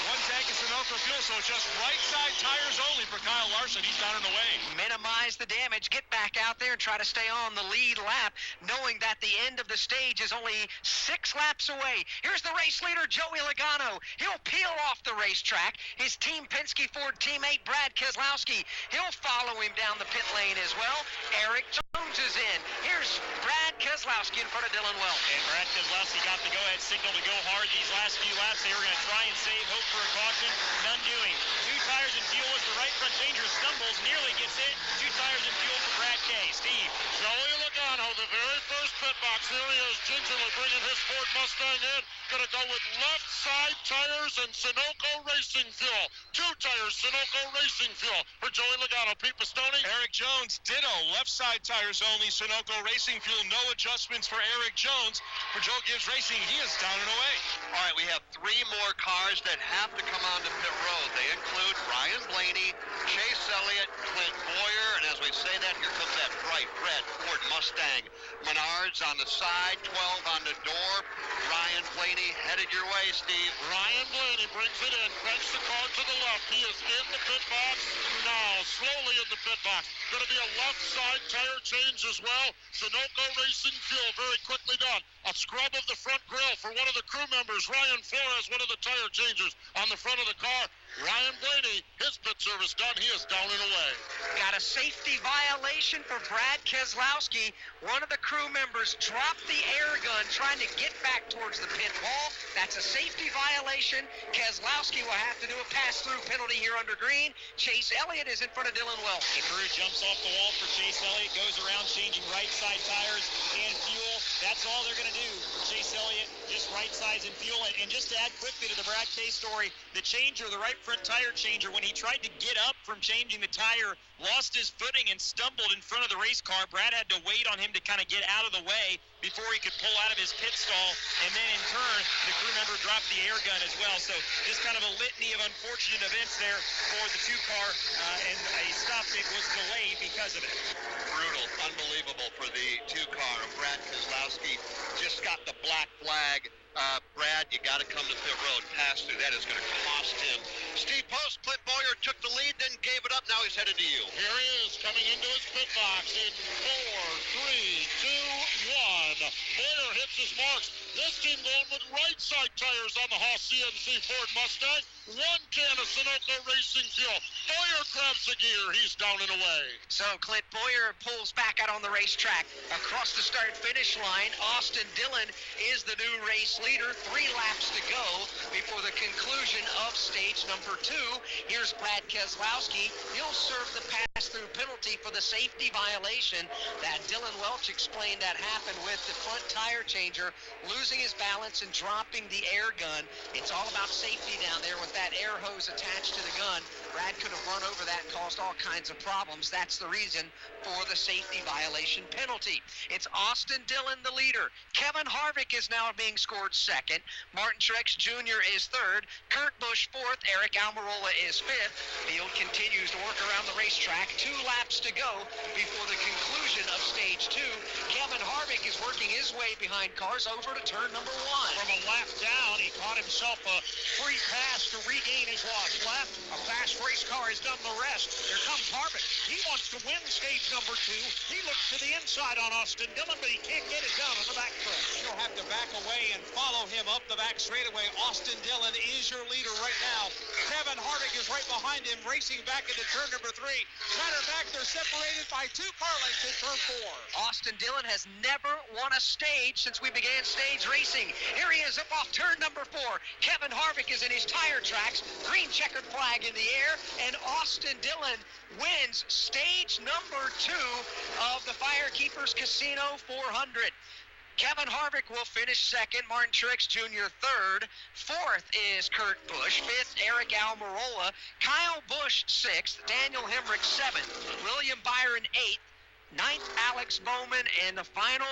One tank of Sunoco fuel, so it's just right side tires only for Kyle Larson. He's down and away. Minimize the damage. Get back out there and try to stay on the lead lap, knowing that the end of the stage is only 6 laps away. Here's the race leader, Joey Logano. He'll peel off the racetrack. His Team Penske Ford teammate, Brad Keselowski, he'll follow him down the pit lane as well. Eric Jones is in. Here's Brad Keselowski in front of Dylan Welch. And Brad Keselowski got the go-ahead signal to go hard these last few laps. They were going to try and save, hope for a caution. None doing. 2 tires and fuel as the right front changer stumbles, nearly gets hit. 2 tires and fuel for Brad K. Steve. Joey Logano, the very first pit box. Here he is, gingerly bringing his Ford Mustang in. Going to go with left side tires and Sunoco Racing Fuel. 2 tires, Sunoco Racing Fuel for Joey Logano. Pete Pistone. Eric Jones, ditto. Left side tires only, Sunoco Racing Fuel. No adjustments for Eric Jones. For Joe Gibbs Racing, he is down and away. All right, we have 3 more cars that have to come onto pit road. They include Ryan Blaney, Chase Elliott, Clint Boyer, and as we say that, here comes that bright red Ford Mustang. Menards on the side, 12 on the door. Ryan Blaney headed your way, Steve. Ryan Blaney brings it in, cranks the car to the left. He is in the pit box now, slowly in the pit box. Going to be a left side tire change as well. Sunoco Racing Fuel, very quickly done. A scrub of the front grille for one of the crew members, Ryan Flores, one of the tire changers on the front of the car. Ryan Blaney, his pit service done. He is down and away. Got a safety violation for Brad Keselowski. One of the crew members dropped the air gun trying to get back towards the pit wall. That's a safety violation. Keselowski will have to do a pass-through penalty here under green. Chase Elliott is in front of Dylan Welch. The crew jumps off the wall for Chase Elliott, goes around changing right side tires and fuel. That's all they're going to do for Chase Elliott, just right sides and fuel. And just to add quickly to the Brad K story, the changer, the right front tire changer, when he tried to get up from changing the tire, lost his footing and stumbled in front of the race car. Brad had to wait on him to kind of get out of the way before he could pull out of his pit stall, and then in turn the crew member dropped the air gun as well. So just kind of a litany of unfortunate events there for the 2-car, and a stop that was delayed because of it. Brutal, unbelievable for the 2-car. Brad Keselowski just got the black flag. Brad, you got to come to pit road, pass through. That is going to cost him. Steve Post, Clint Boyer took the lead, then gave it up. Now he's headed to you. Here he is, coming into his pit box in 4, 3, 2, 1. Boyer hits his marks. This team going with right side tires on the Haas CNC Ford Mustang. 1 can of Sunoco Racing Fuel. Boyer grabs the gear. He's down and away. So Clint Boyer pulls back out on the racetrack. Across the start-finish line, Austin Dillon is the new race leader. 3 laps to go before the conclusion of stage number 2. Here's Brad Keselowski. He'll serve the pass-through penalty for the safety violation that Dylan Welch explained that happened with the front tire changer losing his balance and dropping the air gun. It's all about safety down there with that air hose attached to the gun. Brad could have run over that and caused all kinds of problems. That's the reason for the safety violation penalty. It's Austin Dillon, the leader. Kevin Harvick is now being scored 2nd. Martin Truex Jr. is 3rd. Kurt Busch 4th. Eric Almirola is 5th. Field continues to work around the racetrack. 2 laps to go before the conclusion of stage 2. Kevin Harvick is working his way behind cars over to turn number 1. From a lap down, he caught himself a free pass to regain his lost lap. A fast race car has done the rest. Here comes Harvick. He wants to win stage number 2. He looks to the inside on Austin Dillon, but he can't get it done on the back stretch. You'll have to back away and follow him up the back straightaway. Austin Dillon is your leader right now. Kevin Harvick is right behind him, racing back into turn number 3. Matter of fact, they're separated by 2 car lengths in turn 4. Austin Dillon has never won a stage since we began stage racing. Here he is up off turn number 4. Kevin Harvick is in his tire tracks. Green checkered flag in the air, and Austin Dillon wins stage number 2 of the Firekeepers Casino 400. Kevin Harvick will finish second. Martin Truex Jr. third. Fourth is Kurt Busch. Fifth, Eric Almirola. Kyle Busch sixth. Daniel Hemrick seventh. William Byron eighth. Ninth, Alex Bowman. And the final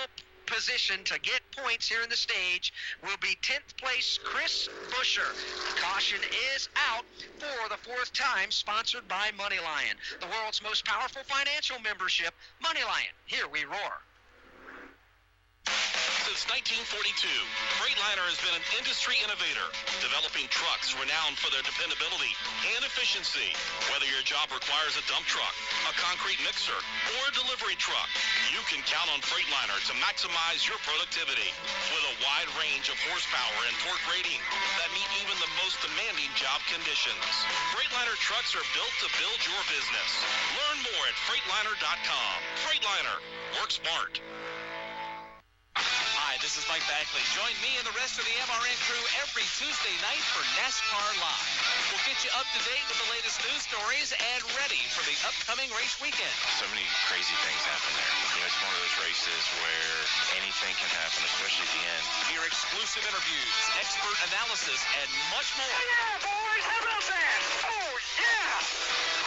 position to get points here in the stage will be 10th place Chris Buescher. The caution is out for the fourth time, sponsored by Money Lion, the world's most powerful financial membership. Money Lion, here we roar. Since 1942, Freightliner has been an industry innovator, developing trucks renowned for their dependability and efficiency. Whether your job requires a dump truck, a concrete mixer, or a delivery truck, you can count on Freightliner to maximize your productivity. With a wide range of horsepower and torque rating that meet even the most demanding job conditions. Freightliner trucks are built to build your business. Learn more at Freightliner.com. Freightliner. Work smart. Hi, this is Mike Backley. Join me and the rest of the MRN crew every Tuesday night for NASCAR Live. We'll get you up to date with the latest news stories and ready for the upcoming race weekend. So many crazy things happen there. You know, it's one of those races where anything can happen, especially at the end. Hear exclusive interviews, expert analysis, and much more. Oh, yeah, boys. How about that? Oh, yeah.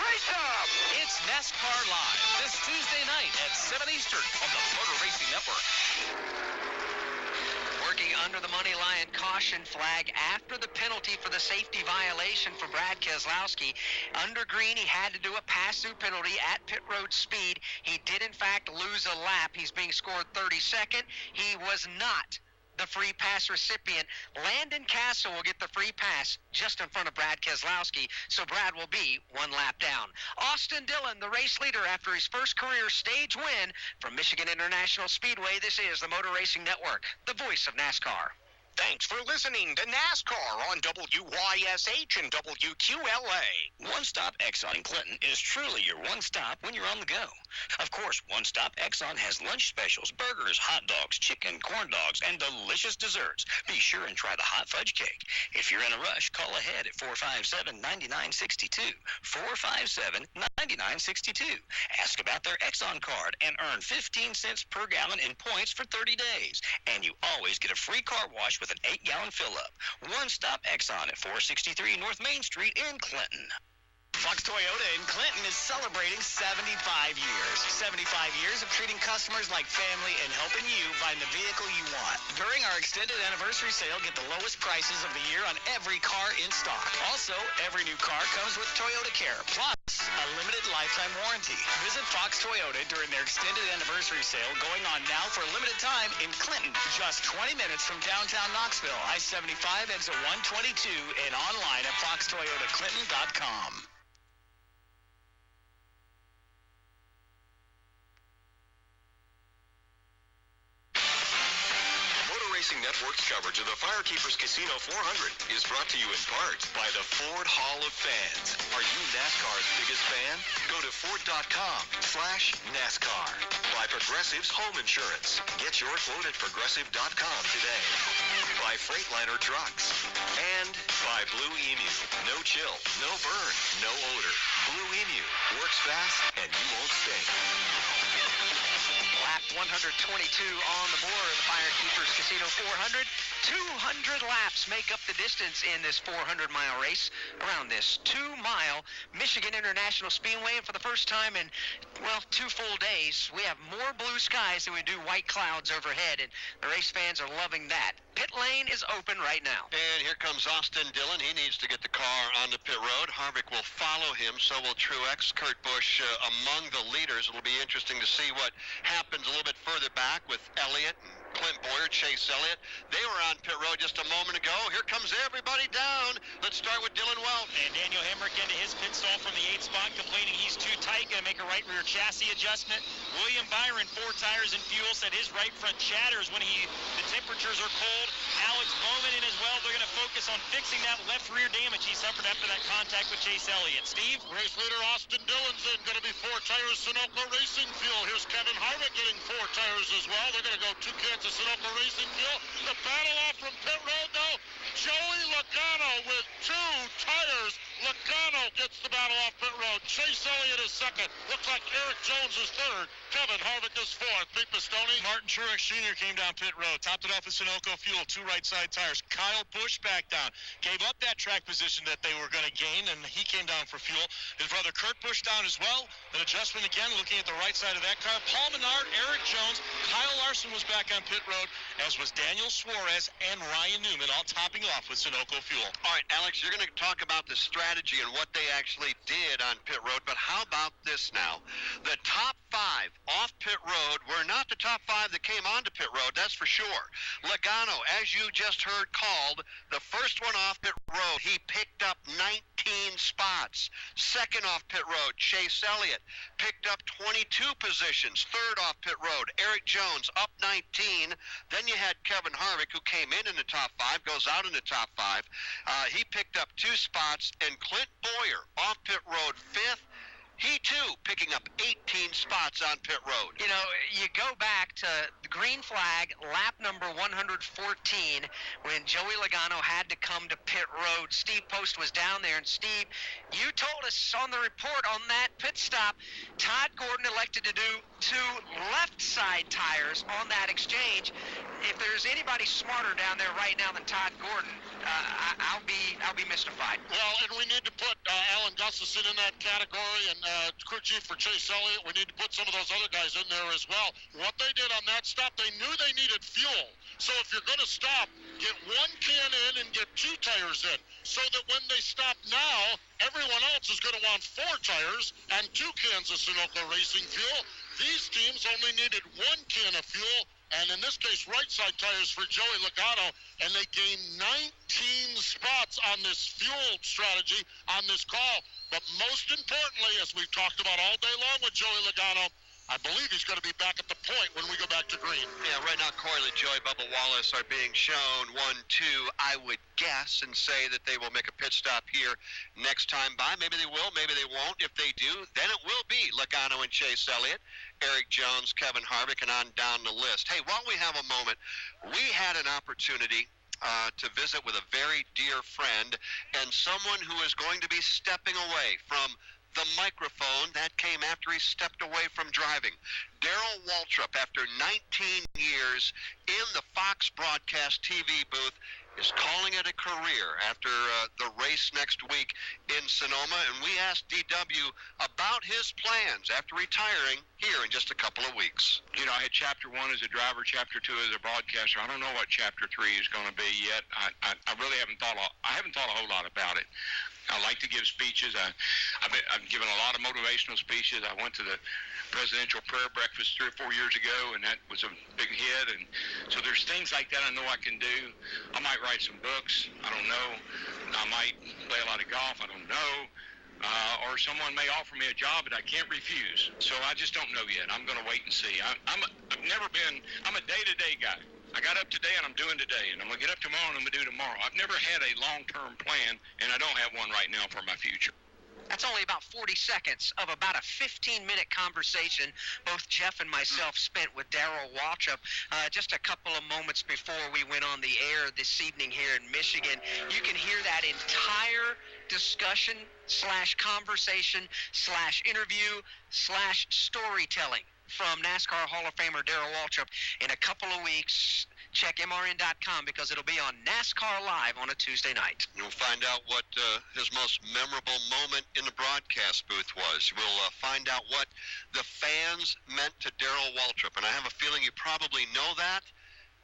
Great job. It's NASCAR Live this Tuesday night at 7 Eastern on the Motor Racing Network. Working under the Money Lion caution flag after the penalty for the safety violation for Brad Keselowski. Under green, he had to do a pass-through penalty at pit road speed. He did, in fact, lose a lap. He's being scored 32nd. He was not the free pass recipient. Landon Castle will get the free pass just in front of Brad Keselowski, so Brad will be one lap down. Austin Dillon, the race leader after his first career stage win from Michigan International Speedway. This is the Motor Racing Network, the voice of NASCAR. Thanks for listening to NASCAR on WYSH and WQLA. One Stop Exxon in Clinton is truly your one stop when you're on the go. Of course, One Stop Exxon has lunch specials, burgers, hot dogs, chicken, corn dogs, and delicious desserts. Be sure and try the hot fudge cake. If you're in a rush, call ahead at 457-9962. 457-9962. Ask about their Exxon card and earn 15 cents per gallon in points for 30 days. And you always get a free car wash with an 8-gallon fill-up. One Stop Exxon at 463 North Main Street in Clinton. Fox Toyota in Clinton is celebrating 75 years. 75 years of treating customers like family and helping you find the vehicle you want. During our extended anniversary sale, get the lowest prices of the year on every car in stock. Also, every new car comes with Toyota Care, plus a limited lifetime warranty. Visit Fox Toyota during their extended anniversary sale going on now for a limited time in Clinton, just 20 minutes from downtown Knoxville. I-75 ends at 122 and online at foxtoyotaclinton.com. Racing Network's coverage of the Firekeepers Casino 400 is brought to you in part by the Ford Hall of Fans. Are you NASCAR's biggest fan? Go to Ford.com/NASCAR. By Progressive's Home Insurance. Get your quote at Progressive.com today. By Freightliner Trucks. And by Blue Emu. No chill, no burn, no odor. Blue Emu works fast and you won't stink. Lap 122 on the board of the Firekeepers Casino 400. 200 laps make up the distance in this 400-mile race around this 2-mile Michigan International Speedway. And for the first time in, well, 2 full days, we have more blue skies than we do white clouds overhead, and the race fans are loving that. Pit lane is open right now. And here comes Austin Dillon. He needs to get the car onto pit road. Harvick will follow him. So will Truex. Kurt Busch among the leaders. It'll be interesting to see what happens a little bit further back with Elliott and Clint Boyer, Chase Elliott. They were on pit road just a moment ago. Here comes everybody down. Let's start with Dylan Welch. And Daniel Hemrick into his pit stall from the 8th spot, complaining he's too tight, going to make a right rear chassis adjustment. William Byron, 4 tires and fuel, said his right front chatters when the temperatures are cold. Alex Bowman in as well. They're going to focus on fixing that left rear damage he suffered after that contact with Chase Elliott. Steve? Race leader Austin Dillon's in. Going to be 4 tires Sunoco Racing Fuel. Here's Kevin Harvick getting 4 tires as well. They're going to go 2 cans of Sunoco Racing Fuel. The battle off from pit road, though. Joey Logano with 2 tires. Logano gets the battle off pit road. Chase Elliott is second. Looks like Eric Jones is third. Kevin Harvick is fourth. Pete Pistone. Martin Truex Jr. came down pit road, topped it off with Sunoco fuel, 2 right side tires. Kyle Busch back down, gave up that track position that they were going to gain, and he came down for fuel. His brother Kurt Busch down as well. An adjustment again, looking at the right side of that car. Paul Menard, Eric Jones, Kyle Larson was back on pit road, as was Daniel Suarez and Ryan Newman, all topping off with Sunoco fuel. All right, Alex, you're going to talk about the strategy and what they actually did on pit road, but how about this now? The top 5 off pit road were not the top 5 that came onto pit road, that's for sure. Logano, as you just heard called, the first one off pit road, he picked up 19 spots. Second off pit road, Chase Elliott picked up 22 positions. Third off pit road, Eric Jones up 19. Then you had Kevin Harvick, who came in the top 5, goes out in the top 5. He picked up 2 spots, and Clint Boyer off pit road 5th. He, too, picking up 18 spots on pit road. You know, you go back to the green flag, lap number 114, when Joey Logano had to come to pit road. Steve Post was down there, and Steve, you told us on the report on that pit stop, Todd Gordon elected to do 2 left side tires on that exchange. If there's anybody smarter down there right now than Todd Gordon, I'll be mystified. Well, and we need to put Alan Gustafson in that category, and crew chief for Chase Elliott. We need to put some of those other guys in there as well. What they did on that stop, they knew they needed fuel. So if you're going to stop, get 1 can in and get 2 tires in, so that when they stop now, everyone else is going to want 4 tires and 2 cans of Sunoco Racing fuel. These teams only needed 1 can of fuel, and in this case, right side tires for Joey Logano, and they gained 19 spots on this fuel strategy on this call. But most importantly, as we've talked about all day long with Joey Logano, I believe he's going to be back at the point when we go back to green. Yeah, right now Corey LaJoie, Bubba Wallace are being shown 1-2. I would guess and say that they will make a pit stop here next time by. Maybe they will, maybe they won't. If they do, then it will be Logano and Chase Elliott, Eric Jones, Kevin Harvick, and on down the list. Hey, while we have a moment, we had an opportunity to visit with a very dear friend and someone who is going to be stepping away from the microphone. That came after he stepped away from driving. Darrell Waltrip, after 19 years in the Fox broadcast TV booth, is calling it a career after the race next week in Sonoma. And we asked DW about his plans after retiring here in just a couple of weeks. You know, I had Chapter 1 as a driver, Chapter 2 as a broadcaster. I don't know what Chapter 3 is going to be yet. I really haven't thought a whole lot about it. I like to give speeches. I've given a lot of motivational speeches. I went to the presidential prayer breakfast 3 or 4 years ago, and that was a big hit. And so there's things like that I know I can do. I might write some books. I don't know. I might play a lot of golf. I don't know. Or someone may offer me a job that I can't refuse. So I just don't know yet. I'm going to wait and see. I'm a day-to-day guy. I got up today and I'm doing today, and I'm going to get up tomorrow and I'm going to do tomorrow. I've never had a long-term plan, and I don't have one right now for my future. That's only about 40 seconds of about a 15-minute conversation both Jeff and myself spent with Darrell Waltrip just a couple of moments before we went on the air this evening here in Michigan. You can hear that entire discussion / conversation / interview / storytelling from NASCAR Hall of Famer Darrell Waltrip in a couple of weeks. Check MRN.com because it'll be on NASCAR Live on a Tuesday night. You'll find out what his most memorable moment in the broadcast booth was. We'll find out what the fans meant to Darrell Waltrip. And I have a feeling you probably know that,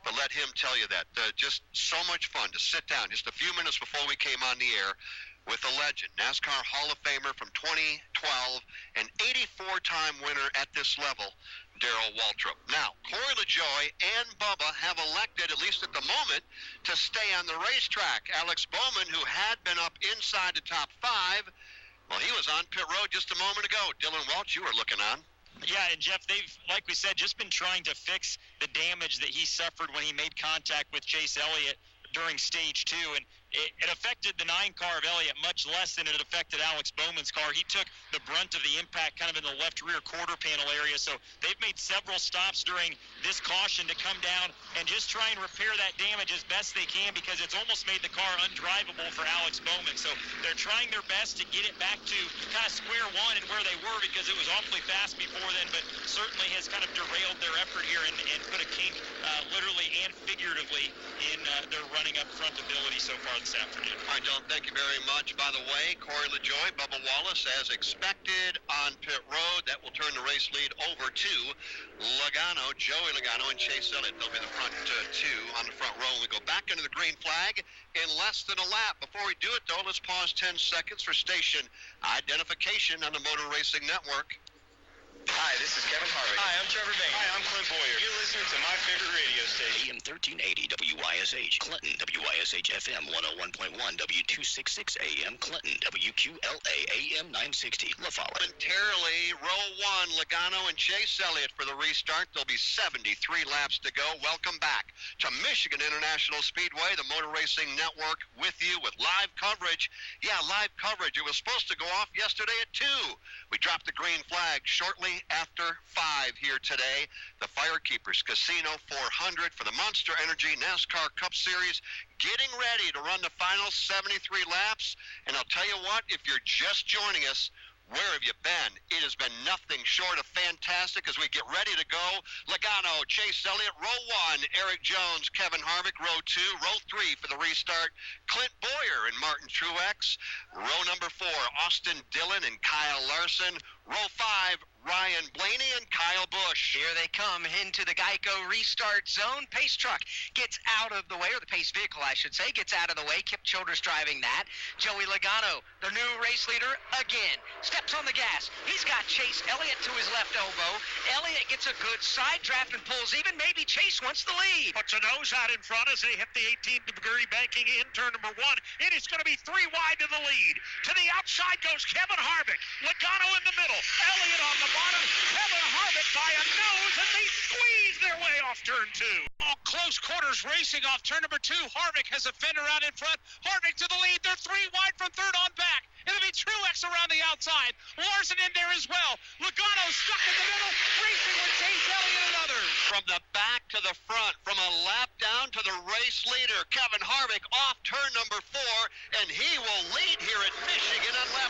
but let him tell you that. Just so much fun to sit down just a few minutes before we came on the air with a legend, NASCAR Hall of Famer from 2012, an 84-time winner at this level, Darrell Waltrip. Now, Corey LaJoie and Bubba have elected, at least at the moment, to stay on the racetrack. Alex Bowman, who had been up inside the top 5, well, he was on pit road just a moment ago. Dylan Welch, you were looking on. Yeah, and Jeff, they've, like we said, just been trying to fix the damage that he suffered when he made contact with Chase Elliott during stage 2. And it affected the 9 car of Elliott much less than it affected Alex Bowman's car. He took the brunt of the impact kind of in the left rear quarter panel area. So they've made several stops during this caution to come down and just try and repair that damage as best they can, because it's almost made the car undrivable for Alex Bowman. So they're trying their best to get it back to kind of square one and where they were, because it was awfully fast before then, but certainly has kind of derailed their effort here and put a kink literally and figuratively in their running up front ability so far this afternoon. All right, Dylan, thank you very much. By the way, Corey LaJoie, Bubba Wallace, as expected on pit road. That will turn the race lead over to Logano, Joey Logano, and Chase Elliott. They'll be the front two on the front row. We go back into the green flag in less than a lap. Before we do it, though, let's pause 10 seconds for station identification on the Motor Racing Network. Hi, this is Kevin Harvick. Hi, I'm Trevor Bayne. Hi, I'm Clint Boyer. You're listening to my favorite radio station. AM 1380 WYSH Clinton, WYSH FM 101.1, W266 AM Clinton, WQLA AM 960 La Follette. Momentarily, row one, Logano and Chase Elliott for the restart. There'll be 73 laps to go. Welcome back to Michigan International Speedway, the Motor Racing Network, with you with live coverage. Yeah, live coverage. It was supposed to go off yesterday at 2. We dropped the green flag shortly after 5 here today. The Firekeepers Casino 400 for the Monster Energy NASCAR Cup Series, getting ready to run the final 73 laps. And I'll tell you what, if you're just joining us, where have you been? It has been nothing short of fantastic as we get ready to go. Logano, Chase Elliott, row 1, Eric Jones, Kevin Harvick, row 2, row 3 for the restart, Clint Boyer and Martin Truex, row number 4, Austin Dillon and Kyle Larson, row 5, Ryan Blaney and Kyle Busch. Here they come into the Geico restart zone. Pace truck gets out of the way, or the pace vehicle, I should say, gets out of the way. Kip Childress driving that. Joey Logano, the new race leader, again, steps on the gas. He's got Chase Elliott to his left elbow. Elliott gets a good side draft and pulls even. Maybe Chase wants the lead. Puts a nose out in front as they hit the 18-degree banking in turn number 1. It is going to be 3 wide to the lead. To the outside goes Kevin Harvick. Logano in the middle. Elliott on the bottom. Kevin Harvick by a nose, and they squeeze their way off turn 2. All close quarters racing off turn number 2. Harvick has a fender out in front. Harvick to the lead. They're 3 wide from third on back. It'll be Truex around the outside. Larson in there as well. Logano stuck in the middle, racing with Chase Elliott and others. From the back to the front, from a lap down to the race leader, Kevin Harvick off turn number 4, and he will lead here at Michigan on lap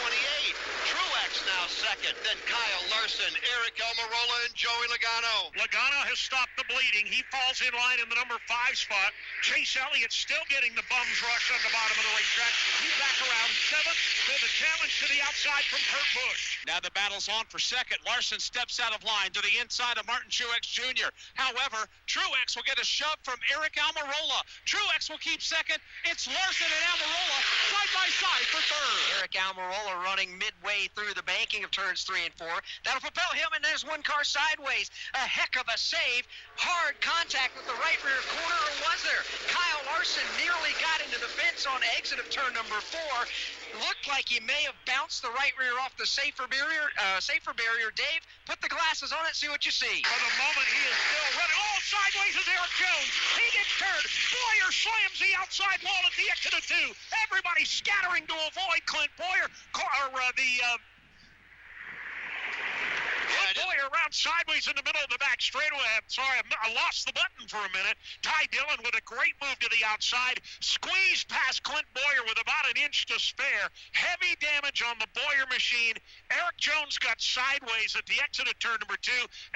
128. Truex now second, then Kyle Larson, Eric Almirola, and Joey Logano. Logano has stopped the bleeding. He falls in line in the number 5 spot. Chase Elliott still getting the bums rush on the bottom of the racetrack. He's back around 7th with a challenge to the outside from Kurt Busch. Now the battle's on for second. Larson steps out of line to the inside of Martin Truex Jr. However, Truex will get a shove from Eric Almirola. Truex will keep second. It's Larson and Almirola side by side for third. Eric Almirola running midway through the banking of turns 3 and 4. That'll propel him, and there's one car sideways. A heck of a save. Hard contact with the right rear corner, or was there? Kyle Larson nearly got into the fence on exit of turn number 4. Looked like he may have bounced the right rear off the safer barrier. Dave, put the glasses on it, see what you see. For the moment, he is still running. Oh, sideways is Eric Jones. He gets turned. Boyer slams the outside wall at the exit of 2. Everybody scattering to avoid Clint Boyer. Boyer around sideways in the middle of the back straightaway. I'm sorry, I lost the button for a minute. Ty Dillon with a great move to the outside. Squeezed past Clint Boyer with about an inch to spare. Heavy damage on the Boyer machine. Eric Jones got sideways at the exit of turn number 2.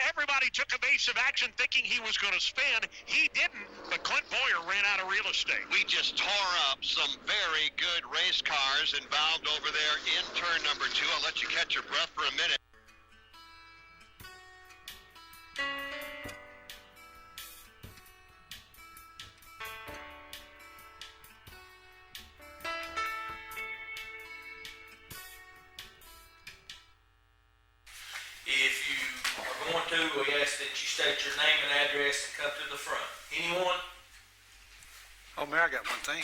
Everybody took evasive action thinking he was going to spin. He didn't, but Clint Boyer ran out of real estate. We just tore up some very good race cars involved over there in turn number 2. I'll let you catch your breath for a minute. If you are going to, we ask that you state your name and address and come to the front. Anyone? Oh, Mayor, I got one thing.